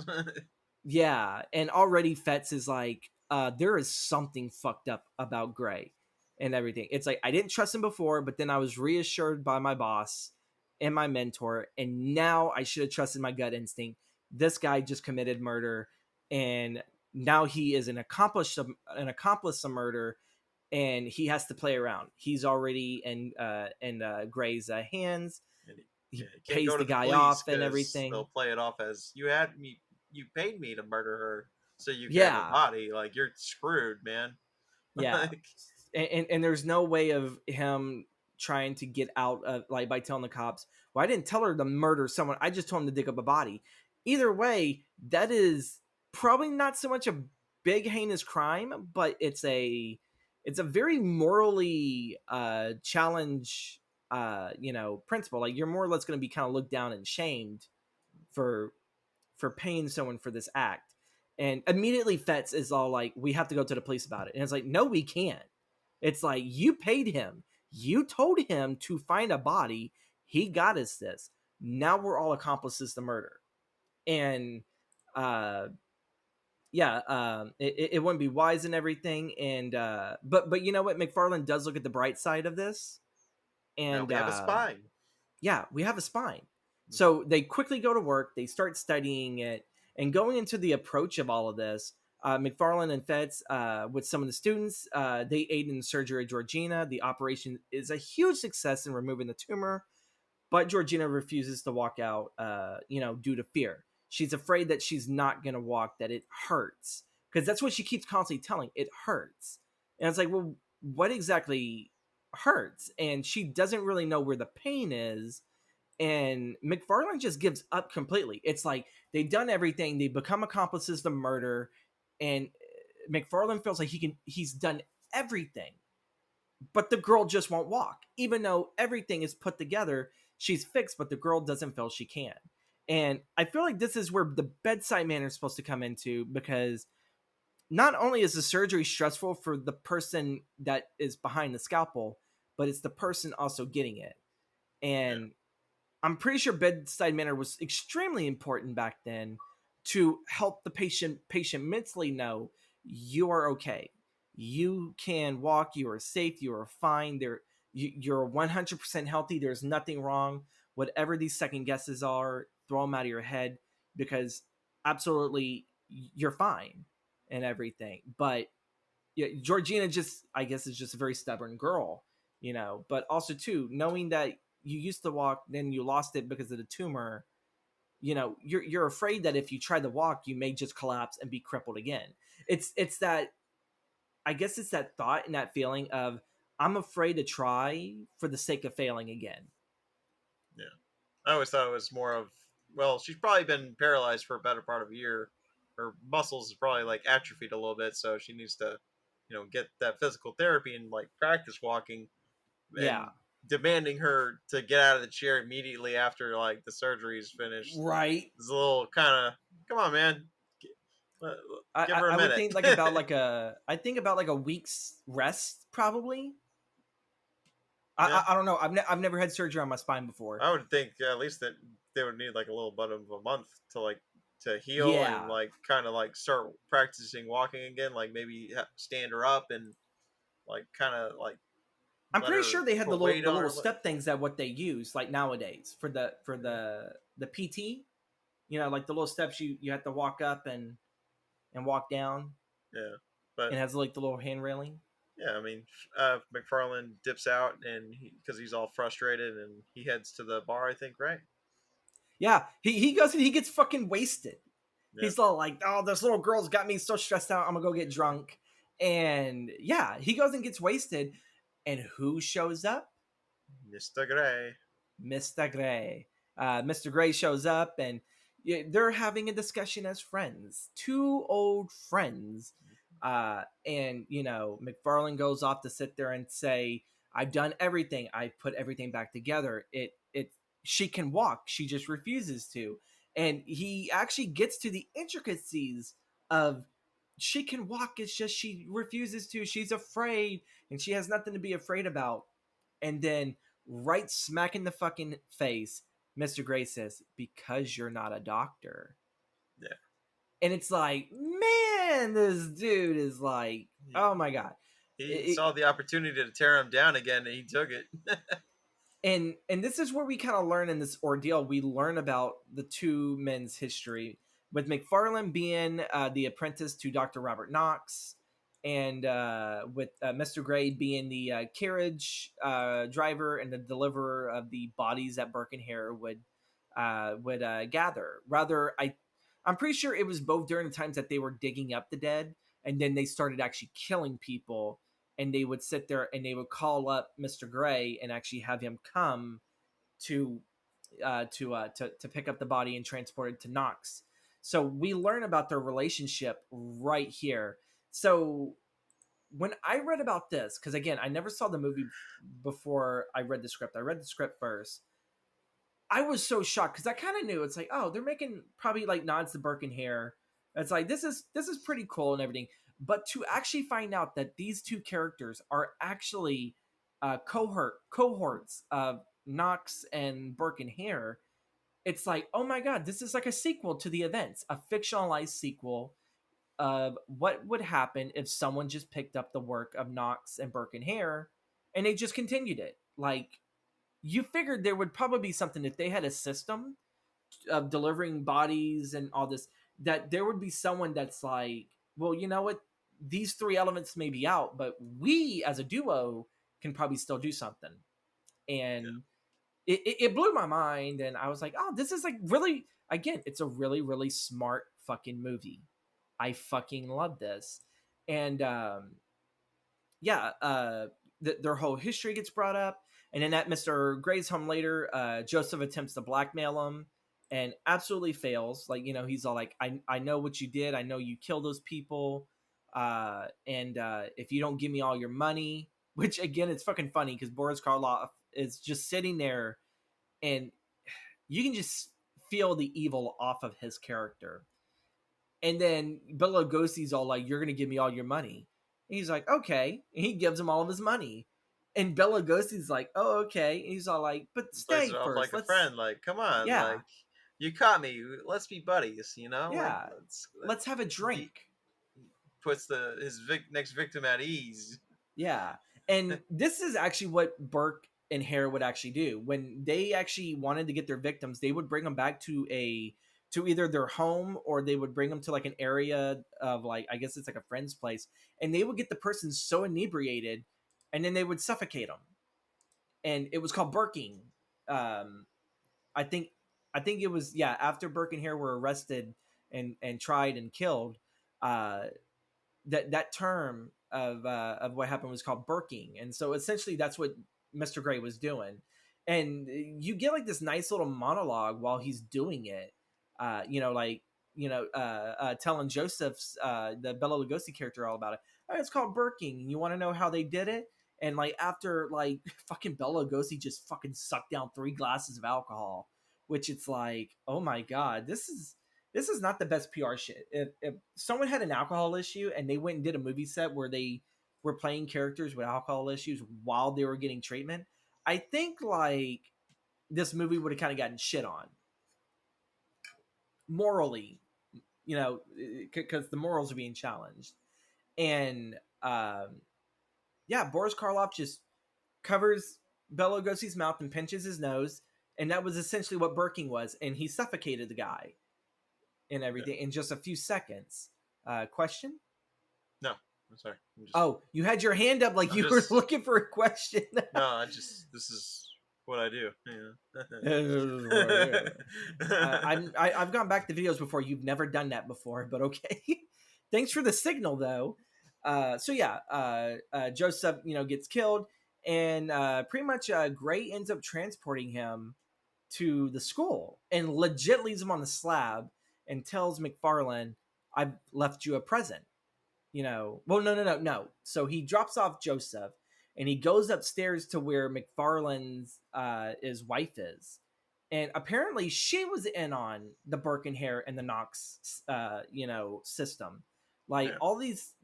yeah, and already Fetz is like, there is something fucked up about Gray and everything. It's like I didn't trust him before, but then I was reassured by my boss and my mentor, and now I should have trusted my gut instinct. This guy just committed murder, and now he is an accomplice of murder, and he has to play around. He's already in Gray's hands. And He yeah, you can't pays go the to the guy police off and because everything. they'll play it off as you had me, you paid me to murder her, so you could have a Yeah, body. Like you're screwed, man. yeah, Like, and there's no way of him trying to get out of, like, by telling the cops, well, I didn't tell her to murder someone, I just told him to dig up a body. Either way, that is probably not so much a big heinous crime, but it's a very morally challenge, principle. Like, you're more or less going to be kind of looked down and shamed for paying someone for this act. And immediately Fetz is all like, we have to go to the police about it. And it's like, no, we can't. It's like, you paid him. You told him to find a body. He got us this. Now we're all accomplices to murder. And uh yeah, it wouldn't be wise and everything. And but you know what? McFarlane does look at the bright side of this. now And we have a spy. yeah, we have a spine. So they quickly go to work, they start studying it, and going into the approach of all of this, McFarlane and Fetz, with some of the students, they aid in the surgery of Georgina. The operation is a huge success in removing the tumor, but Georgina refuses to walk out, due to fear. She's afraid that she's not going to walk, that it hurts. Because that's what she keeps constantly telling, it hurts. And it's like, well, what exactly hurts? And she doesn't really know where the pain is, and McFarlane just gives up completely. It's like they've done everything, they become accomplices to murder, and McFarlane feels like he's done everything, but the girl just won't walk. Even though everything is put together, she's fixed, but the girl doesn't feel she can. And I feel like this is where the bedside manner is supposed to come into, because not only is the surgery stressful for the person that is behind the scalpel, but it's the person also getting it. Yeah. And I'm pretty sure bedside manner was extremely important back then to help the patient mentally know you are okay. You can walk, you are safe, you are fine. You're 100% healthy. There's nothing wrong. Whatever these second guesses are, throw them out of your head, because absolutely you're fine and everything. But yeah, Georgina just, I guess, is just a very stubborn girl, But also too, knowing that you used to walk, then you lost it because of the tumor. You're afraid that if you try to walk, you may just collapse and be crippled again. It's that, I guess, it's that thought and that feeling of, I'm afraid to try for the sake of failing again. Yeah. I always thought it was more of, well, she's probably been paralyzed for a better part of a year. Her muscles is probably like atrophied a little bit, so she needs to, get that physical therapy and like practice walking. Yeah, And demanding her to get out of the chair immediately after like the surgery is finished right. is a little kind of, come on, man, uh, I, give I her a I would minute. think like about like I think about like a week's rest probably. Yeah, I don't know. I've never had surgery on my spine before. I would think at least that they would need like a little bit of a month to like to heal and Yeah, like kind of like start practicing walking again, like maybe stand her up and like kind of like I'm let pretty her sure they had put weight the on little her step things that what they use like nowadays for the PT. Like the little steps you have to walk up and walk down, yeah, but and has like the little hand railing. yeah, I mean, McFarlane dips out and because he's all frustrated and he heads to the bar, I think, right? Yeah, he goes and he gets fucking wasted. Yeah, He's all like, "Oh, this little girl's got me so stressed out. I'm gonna go get drunk." And yeah, he goes and gets wasted. And who shows up? Mr. Gray. Mr. Gray. Mr. Gray shows up, and they're having a discussion as friends, two old friends. And McFarlane goes off to sit there and say, "I've done everything. I put everything back together. It she can walk. She just refuses to." And he actually gets to the intricacies of, she can walk. It's just she refuses to. She's afraid, and she has nothing to be afraid about. And then, right smack in the fucking face, Mr. Gray says, "Because you're not a doctor." Yeah. And it's like, man, this dude is like, He, oh my god. he It, saw the opportunity to tear him down again, and he took it. and this is where we kind of learn in this ordeal. We learn about the two men's history, with McFarlane being the apprentice to Dr. Robert Knox, and with Mr. Gray being the carriage driver and the deliverer of the bodies that Burke and Hare would gather. Rather, I'm pretty sure it was both during the times that they were digging up the dead, and then they started actually killing people, and they would sit there and they would call up Mr. Gray and actually have him come to to pick up the body and transport it to Knox. So we learn about their relationship right here. So when I read about this, because again, I never saw the movie before I read the script. I read the script first. I was so shocked because I kind of knew it's like, oh, they're making probably like nods to Burke and Hare. It's like this is pretty cool and everything, but to actually find out that these two characters are actually cohorts of Knox and Burke and Hare, it's like, oh my god, this is like a sequel to the events, a fictionalized sequel of what would happen if someone just picked up the work of Knox and Burke and Hare and they just continued it. Like, you figured there would probably be something if they had a system of delivering bodies and all this, that there would be someone that's like, well, you know what, these three elements may be out, but we as a duo can probably still do something. Yeah. And it blew my mind, and I was like, oh, this is like really, again, it's a really really smart fucking movie. I fucking love this. And yeah, their whole history gets brought up, and then at Mr. Gray's home later, Joseph attempts to blackmail him and absolutely fails. Like, you know, he's all like, I know what you did. I know you killed those people. And if you don't give me all your money, which again, it's fucking funny because Boris Karloff is just sitting there, and you can just feel the evil off of his character. And then Bela Lugosi's all like, "You're gonna give me all your money." And he's like, "Okay." And he gives him all of his money. And Bela Lugosi's like, "Oh, okay." And he's all like, "But Plays stay it off first. like a Let's, friend. Like, come on, yeah, like you caught me. Let's be buddies. Like yeah, let's have a he drink." puts his next victim at ease. Yeah. And this is actually what Burke and Hare would actually do. When they actually wanted to get their victims, they would bring them back to either their home, or they would bring them to like an area of, like, I guess it's like a friend's place, and they would get the person so inebriated, and then they would suffocate them. And it was called Burking. Um I think it was, yeah, after Burke and Hare were arrested and tried and killed, uh that term of what happened was called Burking. And so essentially that's what Mr. Gray was doing. And you get like this nice little monologue while he's doing it, like, telling Joseph's the Bela Lugosi character all about it. Oh, it's called Burking. You want to know how they did it? And like, after like fucking Bela Lugosi just fucking sucked down 3 glasses of alcohol, which it's like, oh my god, this is not the best PR shit. If someone had an alcohol issue and they went and did a movie set where they were playing characters with alcohol issues while they were getting treatment, I think like this movie would have kind of gotten shit on morally, because the morals are being challenged. And yeah, Boris Karloff just covers Bela Lugosi's mouth and pinches his nose, and that was essentially what Burking was, and he suffocated the guy and Yeah. everything in just a few seconds. Question? No, I'm sorry. Oh, you had your hand up like I'm you were just looking for a question. no. This is what I do. I've gone back to videos before. You've never done that before, but okay. Thanks for the signal, though. So yeah, Joseph, gets killed, and pretty much Gray ends up transporting him to the school and legit leaves him on the slab and tells McFarlane, "I've left you a present." Well, no. So he drops off Joseph and he goes upstairs to where McFarlane's his wife is. And apparently she was in on the Burke and Hare and the Knox system. Like, Yeah. all these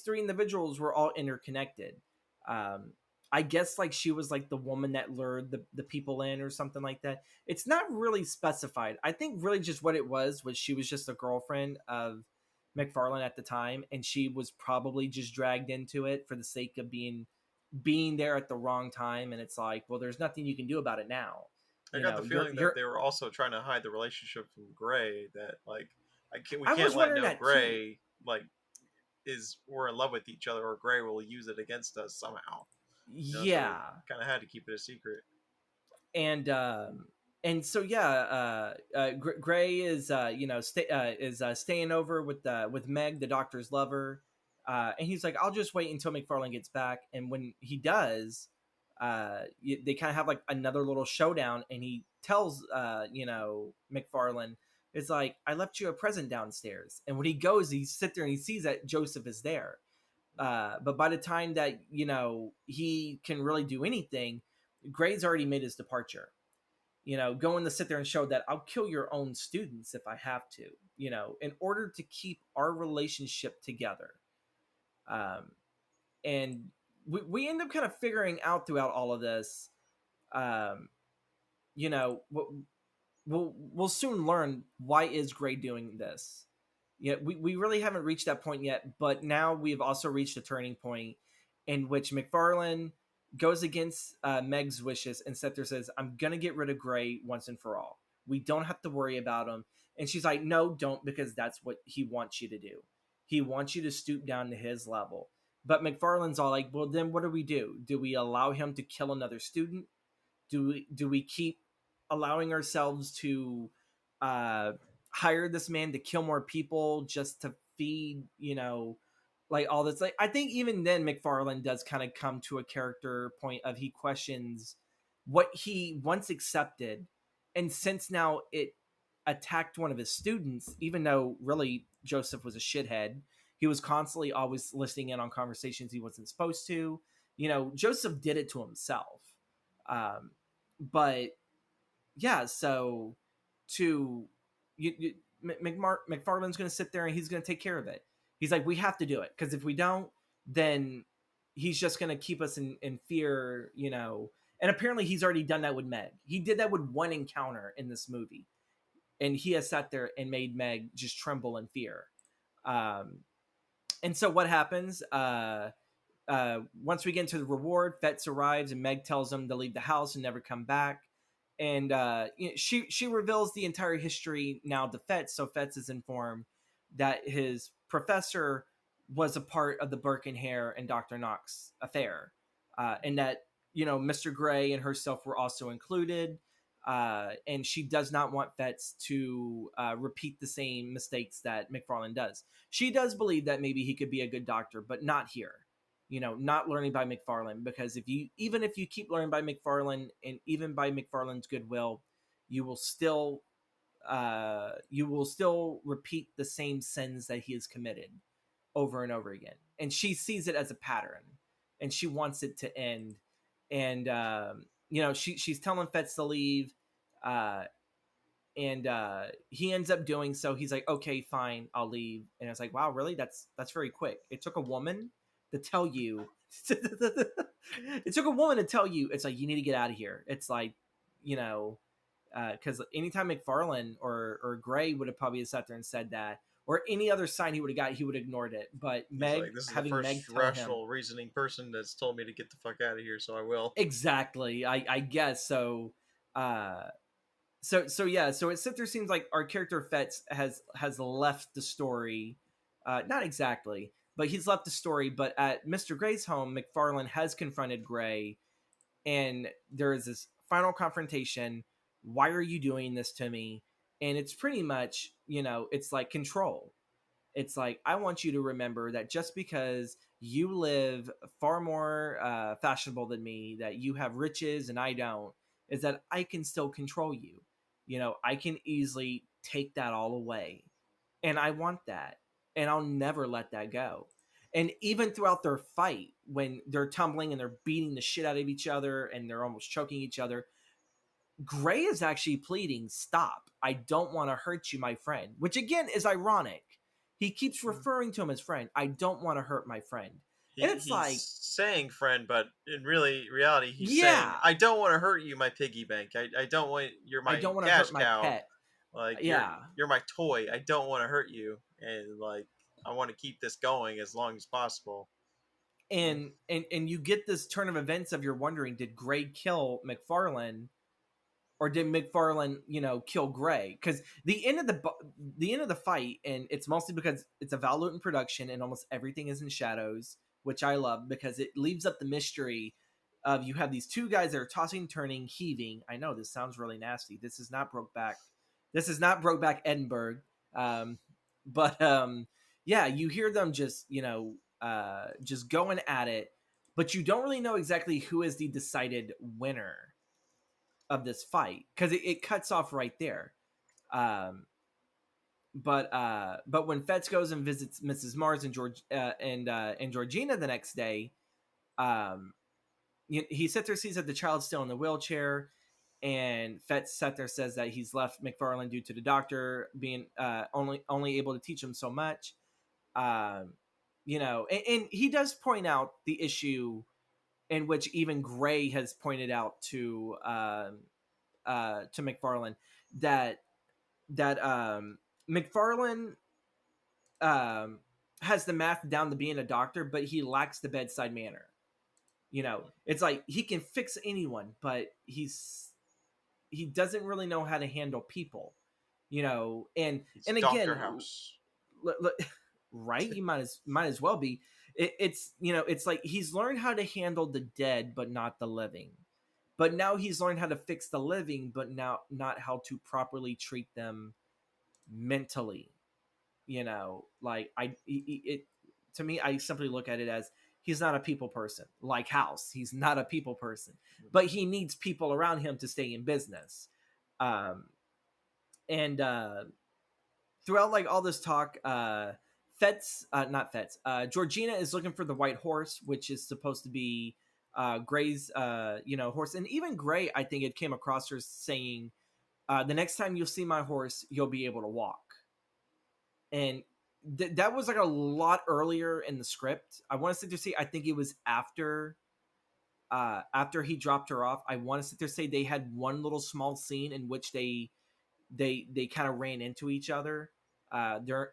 three individuals were all interconnected. I guess like she was like the woman that lured the people in or something like that. It's not really specified. I think really just what it was she was just a girlfriend of McFarlane at the time, and she was probably just dragged into it for the sake of being there at the wrong time. And it's like, well, there's nothing you can do about it now. I You got the know, feeling that you're they were also trying to hide the relationship from Gray. That like, we I can't was let wondering no that too. Gray like is we're in love with each other, or Gray will use it against us somehow. So they Yeah. kind of had to keep it a secret. and so yeah, Gray is staying over with Meg, the doctor's lover, and he's like, I'll just wait until McFarlane gets back. And when he does, they kind of have like another little showdown, and he tells McFarlane, it's like, I left you a present downstairs. And when he goes, he sits there and he sees that Joseph is there. But by the time that he can really do anything, Gray's already made his departure. Going to sit there and show that I'll kill your own students if I have to. In order to keep our relationship together. Um, and we end up kind of figuring out throughout all of this. Um, we'll soon learn why is Gray doing this. Yeah, we really haven't reached that point yet, but now we've also reached a turning point in which McFarlane goes against Meg's wishes, and Sethter says, I'm going to get rid of Gray once and for all. We don't have to worry about him. And she's like, no, don't, because that's what he wants you to do. He wants you to stoop down to his level. But McFarlane's all like, well, then what do we do? Do we allow him to kill another student? Do we keep allowing ourselves to uh, hire this man to kill more people just to feed like all this? Like, I think even then McFarlane does kind of come to a character point of he questions what he once accepted, and since now it attacked one of his students, even though really Joseph was a shithead. He was constantly always listening in on conversations he wasn't supposed to. Joseph did it to himself. um, but yeah, so to McFarlane's going to sit there and he's going to take care of it. He's like, we have to do it, because if we don't, then he's just going to keep us in fear. And apparently he's already done that with Meg. He did that with one encounter in this movie, and he has sat there and made Meg just tremble in fear. Um, and so what happens? Once we get into the reward, Fetz arrives and Meg tells him to leave the house and never come back. And she reveals the entire history now to Fetz, so Fetz is informed that his professor was a part of the Burke and Hare and Dr. Knox affair, and that Mr. Gray and herself were also included. And she does not want Fetz to repeat the same mistakes that McFarlane does. She does believe that maybe he could be a good doctor, but not here. Not learning by McFarlane, because even if you keep learning by McFarlane, and even by McFarlane's goodwill, you will still repeat the same sins that he has committed over and over again. And she sees it as a pattern, and she wants it to end. And she's telling Fetz to leave, uh, and he ends up doing so. He's like, okay, fine, I'll leave. And it's like, wow, really? That's very quick. It took a woman to tell you it took a woman to tell you, it's like, you need to get out of here. It's like, because anytime McFarlane or Gray would have probably sat there and said that, or any other sign he would have got, he would have ignored it. But He's Meg, like, this is the having Meg first tell him, rational reasoning person that's told me to get the fuck out of here, so I will. exactly, I guess so. So yeah, so it sit there seems like our character Fetz has left the story, not exactly, but he's left the story. But at Mr. Gray's home, McFarlane has confronted Gray, and there is this final confrontation. Why are you doing this to me? And it's pretty much, it's like control. It's like, I want you to remember that just because you live far more fashionable than me, that you have riches and I don't, is that I can still control you. I can easily take that all away. And I want that. And I'll never let that go. And even throughout their fight, when they're tumbling and they're beating the shit out of each other and they're almost choking each other, Gray is actually pleading, stop. I don't want to hurt you, my friend. Which again is ironic. He keeps referring to him as friend. I don't want to hurt my friend. And He it's he's like, saying friend, but in reality, he's saying, yeah, "I don't want to hurt you, my piggy bank. I don't want you're I my don't want to cash hurt my cow. pet. Like Yeah. you're my toy. I don't want to hurt you, and like I want to keep this going as long as possible." Mm. And you get this turn of events of you're wondering, did Gray kill McFarlane, or did McFarlane, kill Gray? Because the end of the fight, and it's mostly because it's a Val Lewton production, and almost everything is in shadows, which I love because it leaves up the mystery of you have these two guys that are tossing, turning, heaving. I know this sounds really nasty. This is not Brokeback. This is not Brokeback Edinburgh. Um, but yeah, you hear them just going at it, but you don't really know exactly who is the decided winner of this fight because it cuts off right there. Um, but when Fetz goes and visits Mrs. Mars and and Georgina the next day, um, he sits there, sees that the child's still in the wheelchair, and Fetz sat there says that he's left McFarlane due to the doctor being only able to teach him so much. Um, and he does point out the issue in which even Gray has pointed out to McFarlane that McFarlane um, has the math down to being a doctor, but he lacks the bedside manner. It's like he can fix anyone, but he doesn't really know how to handle people. It's And Doctor again, House. right? You might as well be. It's like he's learned how to handle the dead, but not the living. But now he's learned how to fix the living, but now not how to properly treat them mentally. Like it to me, I simply look at it as he's not a people person. Like House, he's not a people person, but he needs people around him to stay in business. Um, and throughout like all this talk, not Fetz, Georgina is looking for the white horse, which is supposed to be Gray's, horse. And even Gray, I think it came across her saying, the next time you'll see my horse, you'll be able to walk. And that was like a lot earlier in the script. I want to sit there say I think it was after he dropped her off. I want to sit there say they had one little small scene in which they kind of ran into each other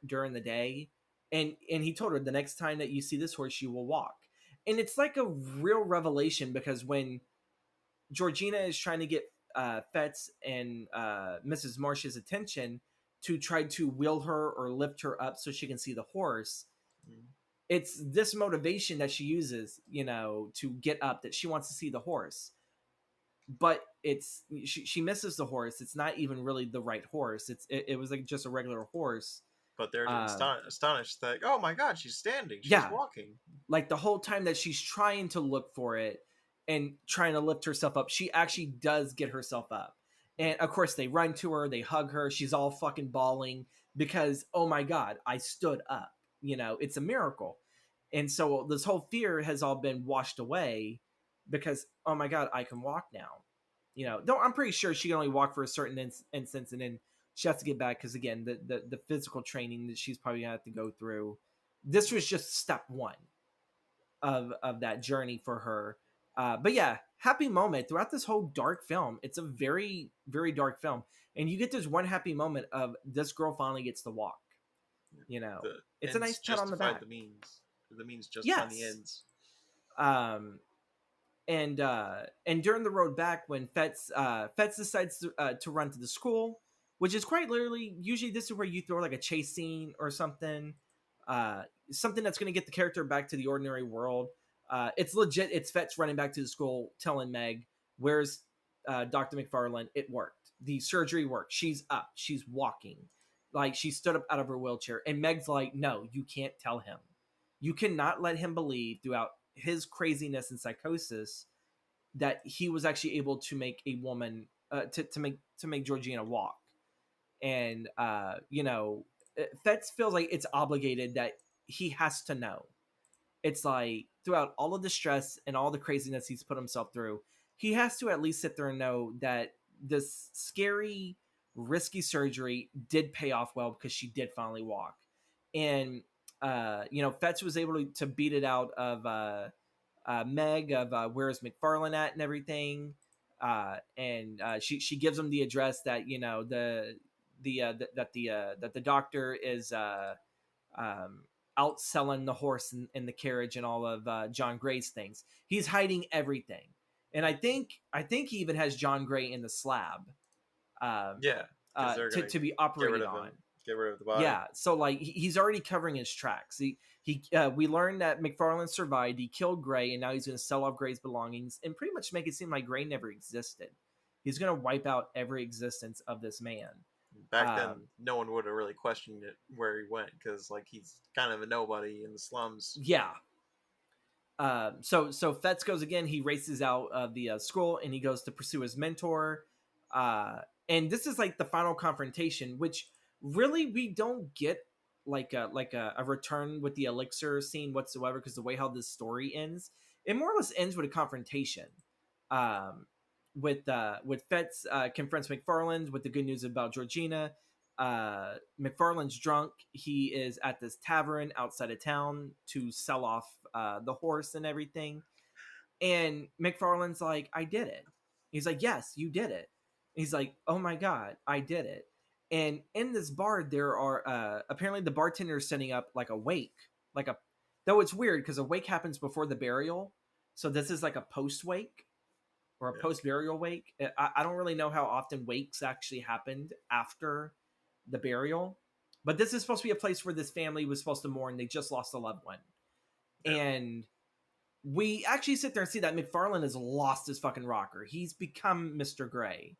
during the day, and he told her the next time that you see this horse, you will walk. And it's like a real revelation because when Georgina is trying to get Fetz and Mrs. Marsh's attention to try to wheel her or lift her up so she can see the horse. Mm. It's this motivation that she uses, to get up, that she wants to see the horse. But she misses the horse. It's not even really the right horse. It was like just a regular horse. But they're Uh, astonished that, oh my god, she's standing, she's yeah, walking. like the whole time that she's trying to look for it and trying to lift herself up, she actually does get herself up. And of course, they run to her, they hug her. She's all fucking bawling because, oh my God, I stood up. It's a miracle. And so this whole fear has all been washed away because, oh my God, I can walk now. Though I'm pretty sure she can only walk for a certain instance, and then she has to get back because, again, the physical training that she's probably going to have to go through. This was just step one of that journey for her. But yeah, happy moment throughout this whole dark film. It's a very, very dark film. And you get this one happy moment of this girl finally gets to walk. The It's a ends nice pat on the justified back. the means. The means justify the Yes. ends. Um, and during the road back, when Fetz decides to run to the school, which is quite literally, usually this is where you throw like a chase scene or something, something that's going to get the character back to the ordinary world. It's legit. It's Fetz running back to the school, telling Meg, "Where's Dr. McFarlane? It worked. The surgery worked. She's up. She's walking. Like she stood up out of her wheelchair." And Meg's like, "No, you can't tell him. You cannot let him believe throughout his craziness and psychosis that he was actually able to make a woman to make Georgina walk." And Fetz feels like it's obligated that he has to know. It's like throughout all of the stress and all the craziness he's put himself through, he has to at least sit there and know that this scary, risky surgery did pay off well because she did finally walk. And Fetz was able to beat it out of Meg of where's McFarlane at and everything. She gives him the address that that the doctor is outselling the horse and the carriage and all of John Gray's things. He's hiding everything, and I think he even has John Gray in the slab, um, Yeah, because they're to gonna to be get rid operated of on. him, get rid of the body. Yeah, so like he's already covering his tracks. We learned that McFarlane survived. He killed Gray, and now he's going to sell off Gray's belongings and pretty much make it seem like Gray never existed. He's going to wipe out every existence of this man. Back then, Um, no one would have really questioned it where he went because like he's kind of a nobody in the slums. yeah. So Fetz goes again. He races out of the school and he goes to pursue his mentor. Uh, and this is like the final confrontation, which really we don't get like a return with the elixir scene whatsoever, because the way how this story ends, it more or less ends with a confrontation. Um, with Fetz confronts McFarland with the good news about Georgina. McFarlane's drunk. He is at this tavern outside of town to sell off the horse and everything. And McFarlane's like, I did it. He's like, yes, you did it. He's like, oh my God, I did it. And in this bar, there are apparently the bartender is setting up like a wake, though it's weird because a wake happens before the burial. So this is like a post wake or a Yeah. post burial wake. I don't really know how often wakes actually happened after the burial, but this is supposed to be a place where this family was supposed to mourn. They just lost a loved one. Yeah. And we actually sit there and see that McFarlane has lost his fucking rocker. He's become Mr. Gray.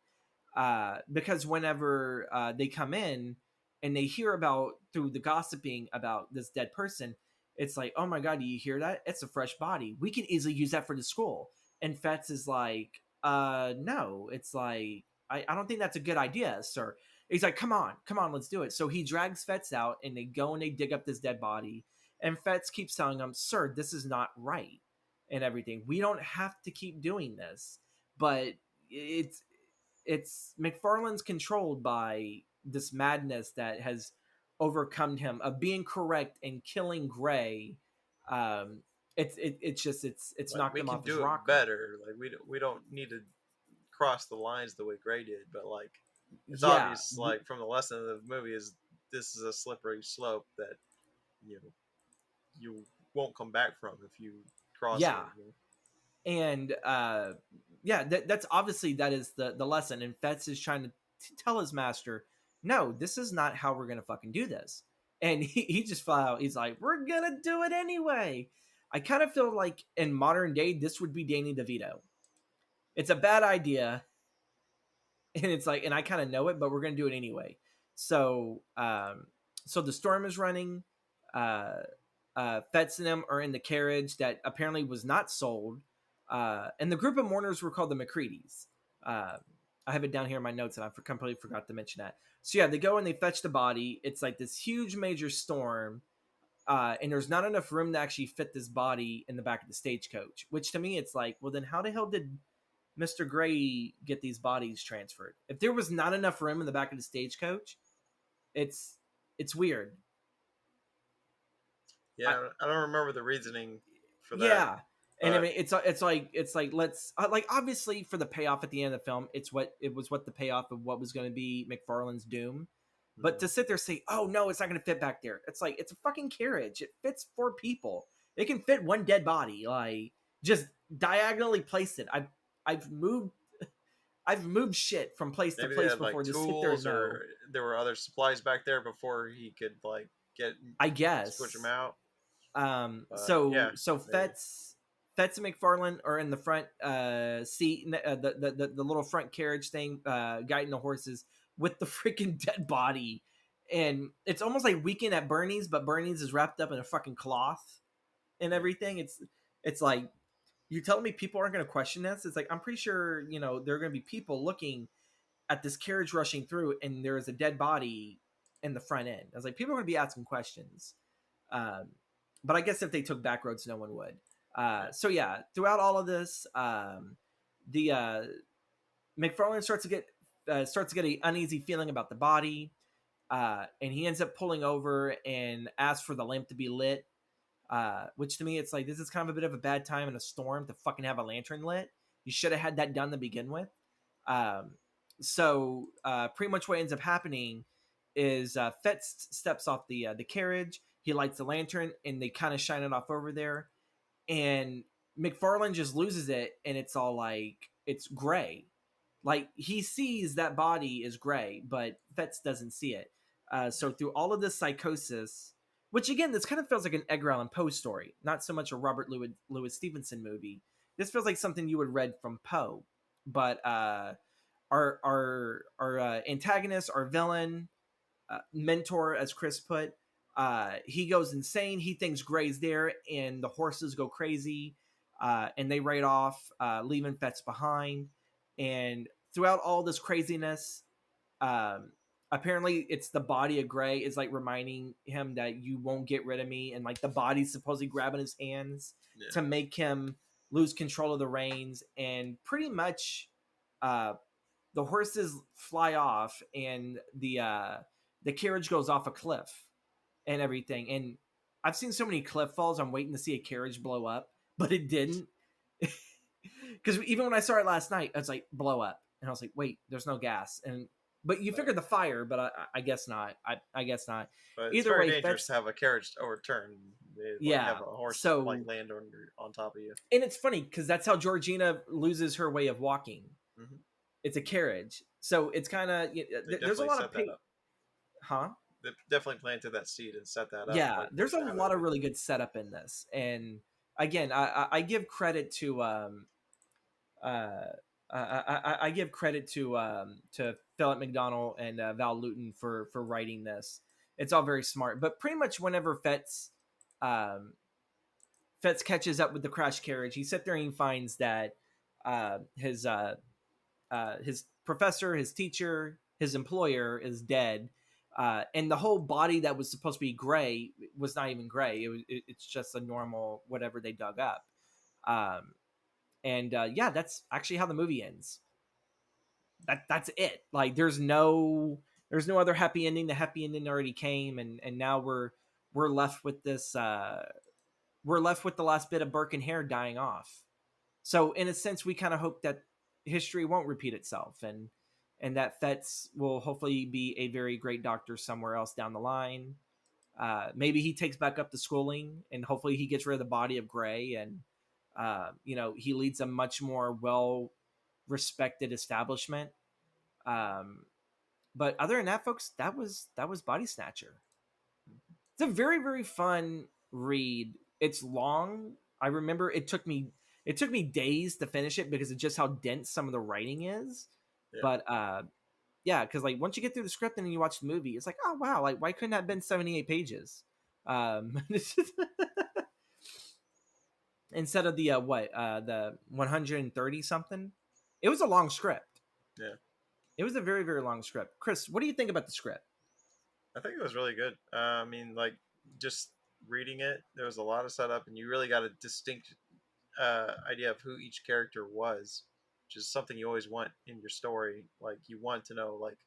Because whenever they come in and they hear about through the gossiping about this dead person, it's like, oh my God, do you hear that? It's a fresh body. We can easily use that for the school. And Fetz is like, no. It's like, I don't think that's a good idea, sir. He's like, come on, let's do it. So he drags Fetz out and they go and they dig up this dead body. And Fetz keeps telling him, sir, this is not right and everything. We don't have to keep doing this. But it's McFarlane's controlled by this madness that has overcome him of being correct and killing Gray. It's Like knocked we him can off his do it rocker. better. Like we don't need to cross the lines the way Gray did, but like it's Yeah, obvious like from the lesson of the movie is this is a slippery slope that you know you won't come back from if you cross it. yeah, and yeah, that's obviously that is the lesson. And Fetz is trying to tell his master, no, this is not how we're gonna fucking do this. And he just flat out, he's like, we're gonna do it anyway. I kind of feel like in modern day, this would be Danny DeVito. It's a bad idea, and it's like, and I kind of know it, but we're gonna do it anyway. So the storm is running. Uh, Fetz and them are in the carriage that apparently was not sold. And the group of mourners were called the McCreadys. Uh, I have it down here in my notes, and I completely forgot to mention that. So yeah, they go and they fetch the body. It's like this huge major storm, and there's not enough room to actually fit this body in the back of the stagecoach. Which to me, it's like, well, then how the hell did Mr. Gray get these bodies transferred? If there was not enough room in the back of the stagecoach, it's weird. I, Yeah, I don't remember the reasoning for that, yeah, and I but mean it's like let's like obviously for the payoff at the end of the film, it was what the payoff of what was going to be McFarlane's doom. But mhm. to sit there and say, oh no, it's not going to fit back there, it's like it's a fucking carriage. It fits 4 people. It can fit one dead body. Like just diagonally place it. I've moved shit from place to Maybe they place had like before. Just sit there and tools know. or there were other supplies back there before he could like get I switch them guess. out. But So yeah, maybe. Fetz and McFarlane are in the front seat, the little front carriage thing, guiding the horses with the freaking dead body, and it's almost like Weekend at Bernie's, but Bernie's is wrapped up in a fucking cloth and everything. It's like you're telling me people aren't going to question this. It's like I'm pretty sure there are going to be people looking at this carriage rushing through, and there is a dead body in the front end. I was like, people are going to be asking questions. Um, but I guess if they took back roads, no one would. Yeah. So yeah, throughout all of this, the McFarlane starts to get an uneasy feeling about the body. And he ends up pulling over and asks for the lamp to be lit. Which to me, it's like, this is kind of a bit of a bad time in a storm to fucking have a lantern lit. You should have had that done to begin with. So pretty much what ends up happening is Fetz steps off the carriage. He lights the lantern, and they kind of shine it off over there. And McFarlane just loses it, and it's all like, it's gray. Like, he sees that body is gray, but Fetz doesn't see it. So through all of this psychosis, which again, this kind of feels like an Edgar Allan Poe story, not so much a Robert Louis Stevenson movie. This feels like something you would read from Poe. But our antagonist, our villain, mentor, as Chris put, he goes insane. He thinks Gray's there, and the horses go crazy, and they ride off, leaving Fetz behind. And throughout all this craziness, um, apparently it's the body of Gray is like reminding him that you won't get rid of me, and like the body's supposedly grabbing his hands to make him lose control of the reins, and pretty much the horses fly off, and the carriage goes off a cliff and everything. And I've seen so many cliff falls, I'm waiting to see a carriage blow up, but it didn't. Because even when I saw it last night, I was like, blow up, and I was like, wait, there's no gas. And but you figured the fire, but I guess not. I guess not. But it's Either very way, dangerous to have a carriage overturn. They, like, yeah. have a horse So like land on top of you. and it's funny because that's how Georgina loses her way of walking. Mm-hmm. It's a carriage, so it's kind of there's a lot of huh? They definitely planted that seed and set that up. Yeah, there's a lot of really good setup in this, and again, I give credit to I give credit to Philip MacDonald and Val Lewton for writing this. It's all very smart, but pretty much whenever um, Fetz catches up with the crash carriage, he sits there and he finds that his professor, his teacher, his employer is dead. And the whole body that was supposed to be gray was not even gray. It's just a normal whatever they dug up. And yeah, that's actually how the movie ends. That's it. Like, there's no other happy ending. The happy ending already came, and now we're left with this. We're left with the last bit of Burke and Hare dying off. So in a sense, we kind of hope that history won't repeat itself, and that Fetz will hopefully be a very great doctor somewhere else down the line. Maybe he takes back up the schooling, and hopefully he gets rid of the body of Gray, and he leads a much more well respected establishment. But other than that, folks, that was Body Snatcher. It's a very, very fun read. It's long. I remember it took me days to finish it because of just how dense some of the writing is. Yeah. But yeah, because like once you get through the script and then you watch the movie, it's like, oh wow, like why couldn't that have been 78 pages? Instead of the the 130 something. It was a long script. Yeah. It was a very, very long script. Chris, what do you think about the script? I think it was really good. I mean, like, just reading it, there was a lot of setup, and you really got a distinct idea of who each character was, which is something you always want in your story. Like, you want to know, like,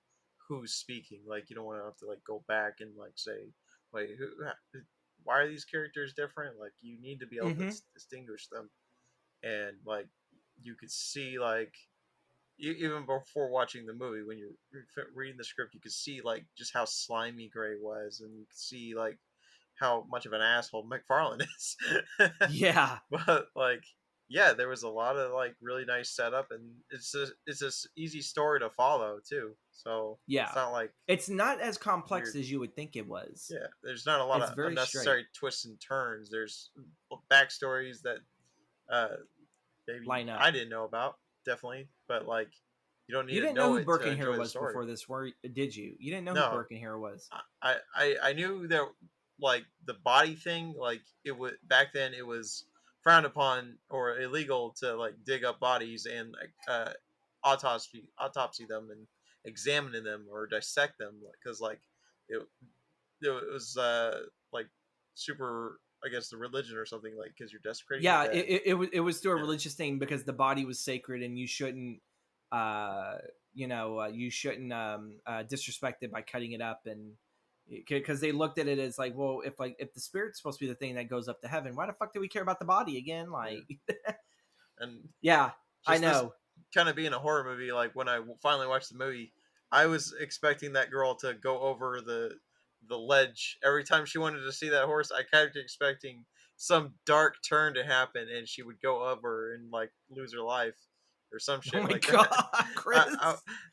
who's speaking. Like, you don't want to have to, like, go back and, like, say, wait, why are these characters different? Like, you need to be able to distinguish them. And, like, you could see, like, even before watching the movie, when you're reading the script, you could see like just how slimy Gray was, and you could see like how much of an asshole McFarlane is. Yeah, but like, yeah, there was a lot of like really nice setup, and it's a easy story to follow too. So yeah, it's not as complex weird as you would think it was. Yeah, there's not a lot of unnecessary twists and turns. There's backstories that maybe I didn't know about. Definitely, but like you don't need to know who Burke and Hare was before this, did you? You didn't know who Burke and Hare was. I knew that like the body thing, like it was back then. It was frowned upon or illegal to like dig up bodies and autopsy them and examine them or dissect them because like it was like super. I guess the religion or something like because you're desecrating. Yeah, it was through a religious thing because the body was sacred and you shouldn't you shouldn't disrespect it by cutting it up, and because they looked at it as like, well, if the spirit's supposed to be the thing that goes up to heaven, why the fuck do we care about the body again? Yeah. Like, And yeah, I just this know. kind of being a horror movie, like when I finally watched the movie, I was expecting that girl to go over the ledge every time she wanted to see that horse. I kept expecting some dark turn to happen, and she would go over and like lose her life or some Oh shit my like god, that. I, Chris.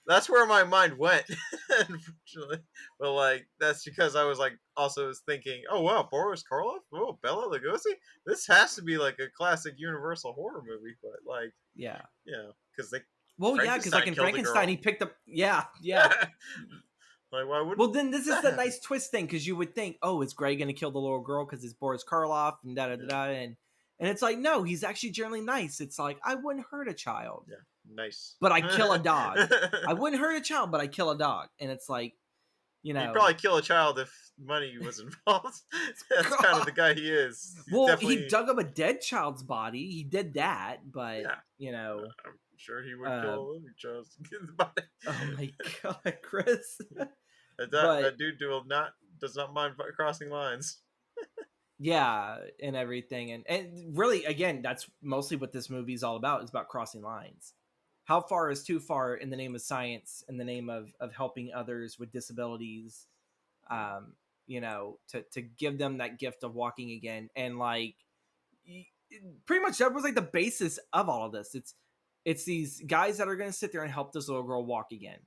that's where my mind went, unfortunately. But like that's because I was like also was thinking, oh wow, Boris Karloff, oh Bela Lugosi, this has to be like a classic Universal horror movie. But like, Yeah. yeah, because they Well, yeah, because like Frankenstein in killed a Frankenstein, he girl. picked up. Yeah, yeah. Like, why Well, wouldn't then this is that the happen? nice twist thing, because you would think, oh, is Greg going to kill the little girl because it's Boris Karloff and da da da Yeah, da, and it's like, no, he's actually generally nice. It's like, I wouldn't hurt a child, yeah, nice. but I kill a dog. I wouldn't hurt a child, but I kill a dog, and it's like, you He'd know, probably kill a child if money was involved. That's kind of God. the guy he is. He's Well, he definitely, dug up a dead child's body. He did that, but yeah. you know, I'm sure he would uh, kill a living child to get his body. oh my god, Chris. That But dude does not mind crossing lines. yeah, and everything, and really, again, that's mostly what this movie is all about. Is about crossing lines. How far is too far in the name of science, in the name of helping others with disabilities, Yeah, um, to give them that gift of walking again, and like, pretty much that was like the basis of all of this. It's these guys that are going to sit there and help this little girl walk again,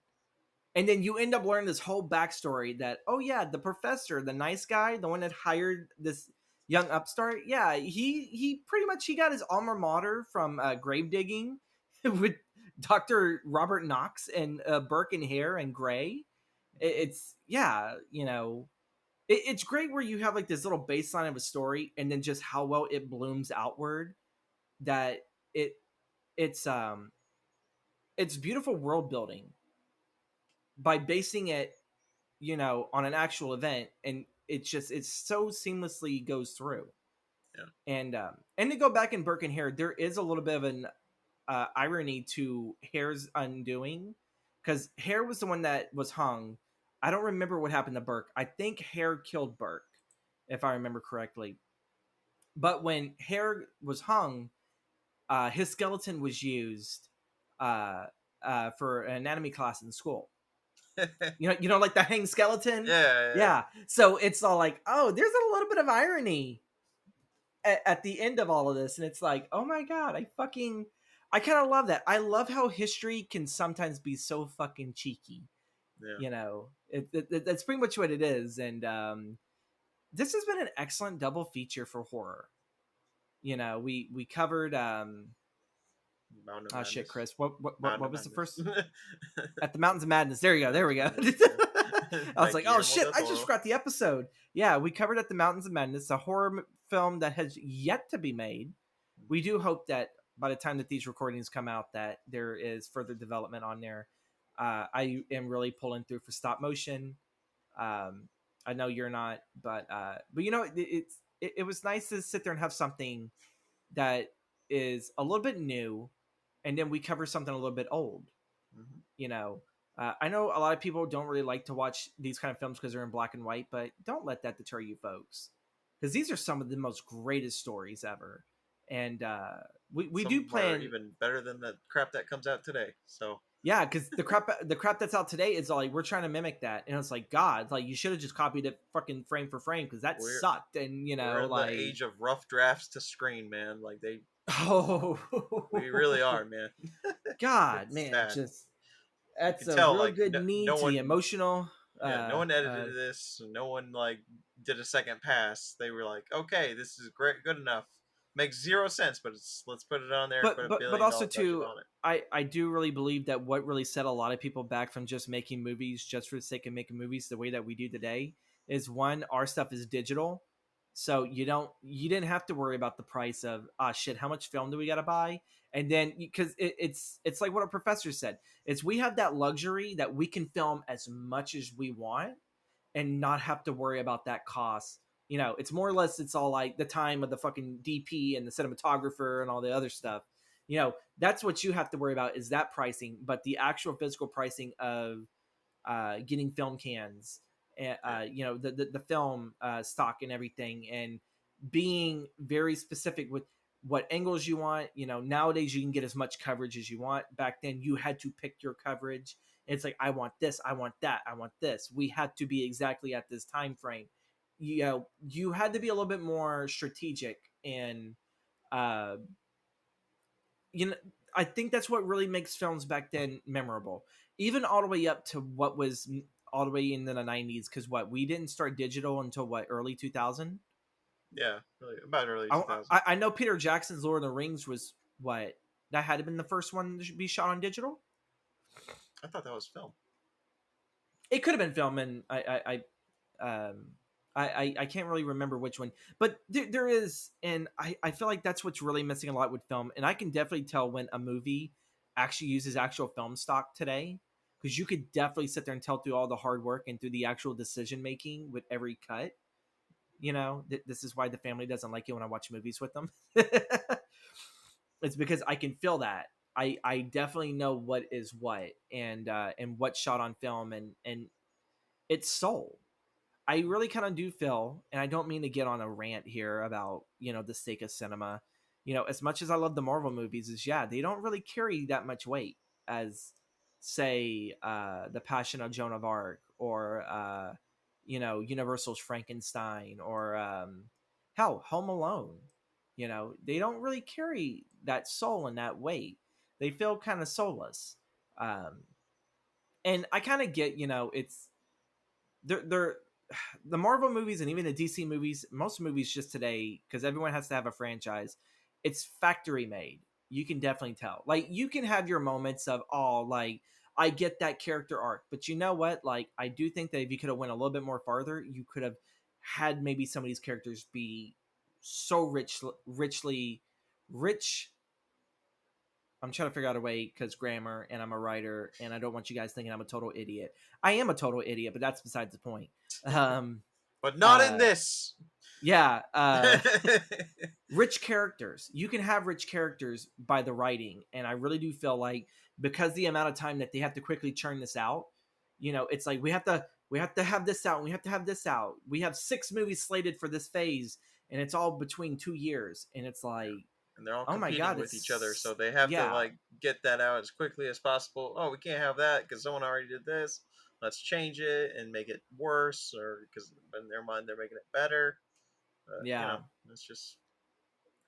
and then you end up learning this whole backstory that, oh yeah, the professor, the nice guy, the one that hired this young upstart, yeah, he pretty much he got his alma mater from grave digging with Dr. Robert Knox and Burke and Hare and Gray. It's yeah, it's great where you have like this little baseline of a story, and then just how well it blooms outward. That it it's it's beautiful world building by basing it, on an actual event, and it's so seamlessly goes through. yeah. And to go back in Burke and Hare, there is a little bit of an irony to Hare's undoing, because Hare was the one that was hung. I don't remember what happened to Burke. I think Hare killed Burke, if I remember correctly. But when Hare was hung, his skeleton was used uh, for an anatomy class in school. Yeah, Like the hang skeleton. yeah, Yeah. So it's all like, oh, there's a little bit of irony at the end of all of this, and it's like, oh my god, I kind of love that. I love how history can sometimes be so fucking cheeky. yeah. That's pretty much what it is, and this has been an excellent double feature for horror. We covered Mountain of oh shit, Madness. Chris, what Mountain of was the Madness. first? At the Mountains of Madness. There you go. There we go. Madness. I was By like, oh Guillermo shit, del I just Toro. forgot the episode. Yeah, we covered At the Mountains of Madness, a horror film that has yet to be made. We do hope that by the time that these recordings come out, that there is further development on there. I am really pulling through for stop motion. I know you're not, but it was nice to sit there and have something that is a little bit new, and then we cover something a little bit old. Mhm. you know I know a lot of people don't really like to watch these kind of films because they're in black and white, but don't let that deter you folks, because these are some of the most greatest stories ever. And we Some do of them are plan. even better than the crap that comes out today. So Yeah, because the crap that's out today is like we're trying to mimic that, and it's like, god, like you should have just copied it fucking frame for frame, because that we're sucked. And we're in the like, age of rough drafts to screen, man. Like oh, we really are, man. god, It's man, sad. just You that's can a tell, real like good no need to be one, emotional. yeah, no one edited this. No one like did a second pass. They were like, okay, this is great, good enough. Makes zero sense, but let's put it on there and put but a but billion also dollar budget too, on it. I do really believe that what really set a lot of people back from just making movies just for the sake of making movies the way that we do today is, one, our stuff is digital, so you didn't have to worry about the price of, ah, shit, how much film do we got to buy. And then, because it's like what a professor said, it's we have that luxury that we can film as much as we want and not have to worry about that cost. It's more or less, it's all like the time of the fucking DP and the cinematographer and all the other stuff. That's what you have to worry about, is that pricing. But the actual physical pricing of getting film cans, Yeah. the film stock and everything, and being very specific with what angles you want. Nowadays you can get as much coverage as you want. Back then you had to pick your coverage. It's like, I want this, I want that, I want this. We had to be exactly at this time frame. You had to be a little bit more strategic, and uh, you know I think that's what really makes films back then memorable, even all the way up to what was all the way into the 90s, because what, we didn't start digital until what, early 2000. Yeah, really about early I, 2000. I know Peter Jackson's Lord of the Rings was what, that had been the first one to be shot on digital. I thought that was film. It could have been film, and um I can't really remember which one, but there is, and I feel like that's what's really missing a lot with film. And I can definitely tell when a movie actually uses actual film stock today, because you could definitely sit there and tell through all the hard work and through the actual decision making with every cut. This is why the family doesn't like it when I watch movies with them. It's because I can feel that. I definitely know what is what, and what's shot on film, and it's soul. I really kind of do feel, and I don't mean to get on a rant here about, the sake of cinema. As much as I love the Marvel movies, is, yeah, they don't really carry that much weight as, say, The Passion of Joan of Arc, or Universal's Frankenstein, or hell, Home Alone. They don't really carry that soul and that weight. They feel kind of soulless. Um, and I kind of get, it's they're the Marvel movies and even the DC movies, most movies just today, because everyone has to have a franchise, it's factory made. You can definitely tell. Like, you can have your moments of, oh, like, I get that character arc, but you know what? Like, I do think that if you could have went a little bit more farther, you could have had maybe some of these characters be so richly rich. I'm trying to figure out a way, because grammar, and I'm a writer, and I don't want you guys thinking I'm a total idiot. I am a total idiot, but that's besides the point. Um, But not in uh, this. yeah, rich characters. You can have rich characters by the writing, and I really do feel like, because the amount of time that they have to quickly churn this out, it's like, we have to have this out, and we have to have this out. We have 6 movies slated for this phase, and it's all between 2 years, and it's Yeah. like, And they're all oh my competing god, with each other, so it's, they have to yeah, like get that out as quickly as possible. Oh, we can't have that because someone already did this. Let's change it and make it worse, or because in their mind they're making it better. yeah. That's just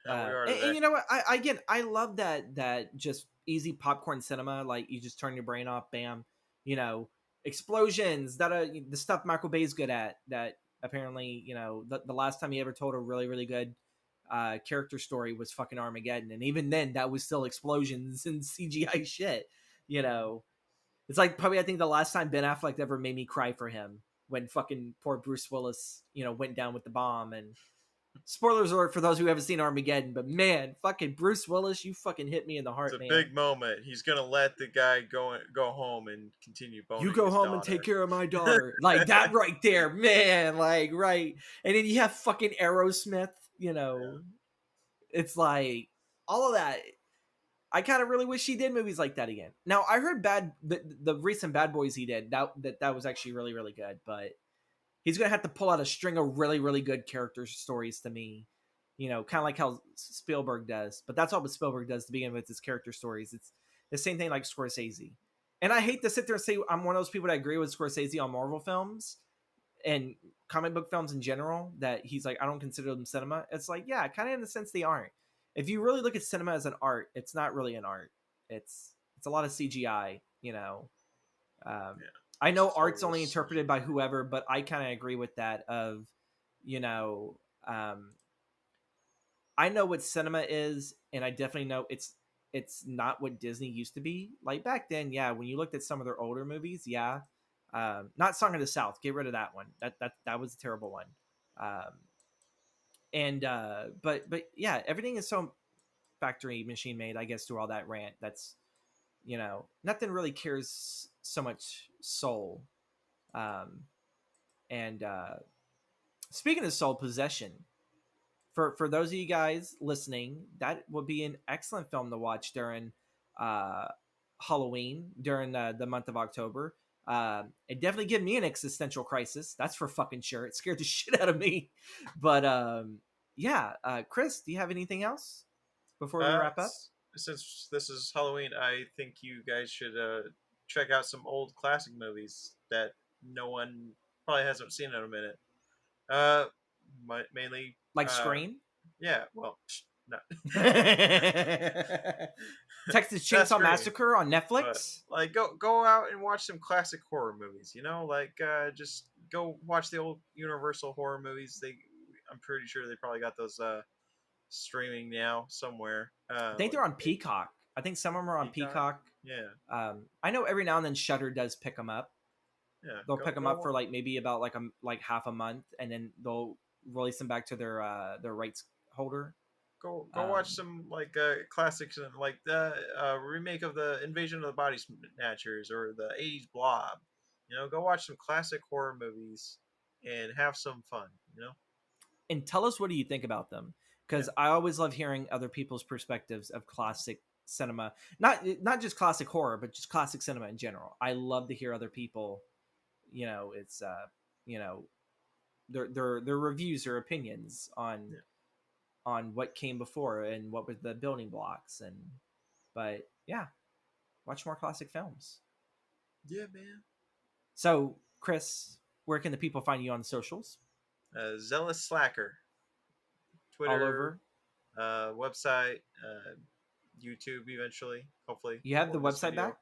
how we are And today. you know what? Again, I love that just easy popcorn cinema. Like, you just turn your brain off, bam, you know, explosions. The stuff Michael Bay's good at. That apparently, the last time he ever told a really really good character story was fucking Armageddon, and even then, that was still explosions and CGI shit. You know, it's like, probably, I think the last time Ben Affleck ever made me cry for him, when fucking poor Bruce Willis, went down with the bomb. And spoilers alert for those who haven't seen Armageddon, but man, fucking Bruce Willis, you fucking hit me in the It's heart, a man. big moment. He's gonna let the guy go home and continue You boning go his home and take daughter. care of my daughter. Like, that right there, man. Like, right. And then you have fucking Aerosmith, Yeah. it's like, all of that. I kind of really wish he did movies like that again. Now, I heard the recent Bad Boys he did, that was actually really, really good, but he's gonna have to pull out a string of really, really good character stories to me. Kind of like how Spielberg does. But that's all what Spielberg does to begin with, his character stories. It's the same thing like Scorsese. And I hate to sit there and say I'm one of those people that agree with Scorsese on Marvel films and comic book films in general, that he's like, I don't consider them cinema. It's like, yeah, kind of in the sense they aren't. If you really look at cinema as an art, it's not really an art. It's a lot of CGI. Um, Yeah. I It's know just art's horrible only interpreted by CGI. whoever, but I kind of agree with that. Of, you know, um, I know what cinema is, and I definitely know it's not what Disney used to be. Like, back then, yeah. When you looked at some of their older movies, yeah, not Song of the South. Get rid of that one. That was a terrible one. Um, and but yeah, everything is so factory machine made. I guess, through all that rant, that's, nothing really cares so much soul. And speaking of soul possession, for those of you guys listening, that would be an excellent film to watch during uh, Halloween, during the month of October. It definitely gave me an existential crisis. That's for fucking sure. It scared the shit out of me. But yeah, Chris, do you have anything else before we wrap up? Since this is Halloween, I think you guys should check out some old classic movies that no one probably hasn't seen in a minute. Uh, mainly, Like Scream? yeah. Well, not Texas not Chainsaw Scream, Massacre on but Netflix? like go out and watch some classic horror movies. You know, like just go watch the old Universal horror movies. I'm pretty sure they probably got those streaming now somewhere. I think they're on Peacock. I think some of them are on Peacock. Peacock. Yeah, I know every now and then Shudder does pick them up. yeah. They'll pick them up for like maybe about like half a month, and then they'll release them back to their rights holder. Go watch some like classics and like the remake of the Invasion of the Body Snatchers or the '80s Blob. You know, go watch some classic horror movies and have some fun. You know, And tell us, what do you think about them? yeah, Because I always love hearing other people's perspectives of classic cinema, not just classic horror, but just classic cinema in general. I love to hear other people. It's you know their reviews or opinions yeah, on what came before and what were the building blocks. And but yeah, watch more classic films. yeah, man. So Chris, where can the people find you on the socials? Zealous Slacker, All Twitter, over. website, YouTube. Eventually, hopefully, You have the before this website video.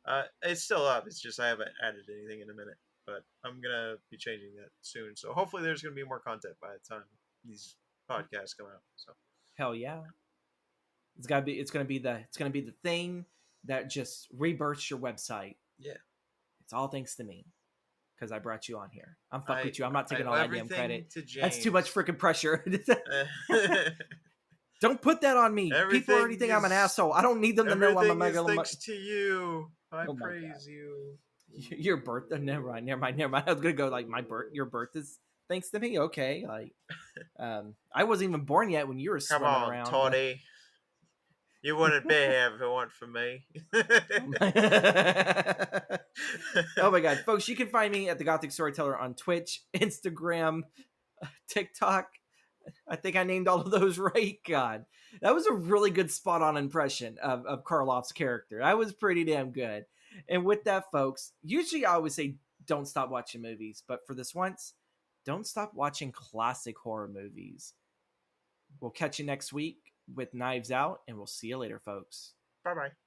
back? It's still up. It's just I haven't added anything in a minute, but I'm gonna be changing that soon. So hopefully, there's gonna be more content by the time these podcasts come out. So Hell yeah. It's gonna be the thing that just rebirths your website. yeah, It's all thanks to me, because I brought you on here. I'm fuck I with you. I'm not I taking owe all that damn everything credit. to That's too much James. freaking pressure. Don't put that on me. People already everything think I'm an is asshole. I don't need them to know I'm a everything is mega. thanks to you. I Oh my god. praise you. Your birth? Never mind. Never mind. Never mind. I was gonna go like your birth is thanks to me. Okay. Like, I wasn't even born yet when you were Come swimming on, around. Toddy. You wouldn't be here if it weren't for me. Oh my god, folks! You can find me at the Gothic Storyteller on Twitch, Instagram, TikTok. I think I named all of those right. God, that was a really good spot on impression of Karloff's character. That was pretty damn good. And with that, folks, usually I always say don't stop watching movies, but for this once, don't stop watching classic horror movies. We'll catch you next week with Knives Out, and we'll see you later, folks. Bye bye.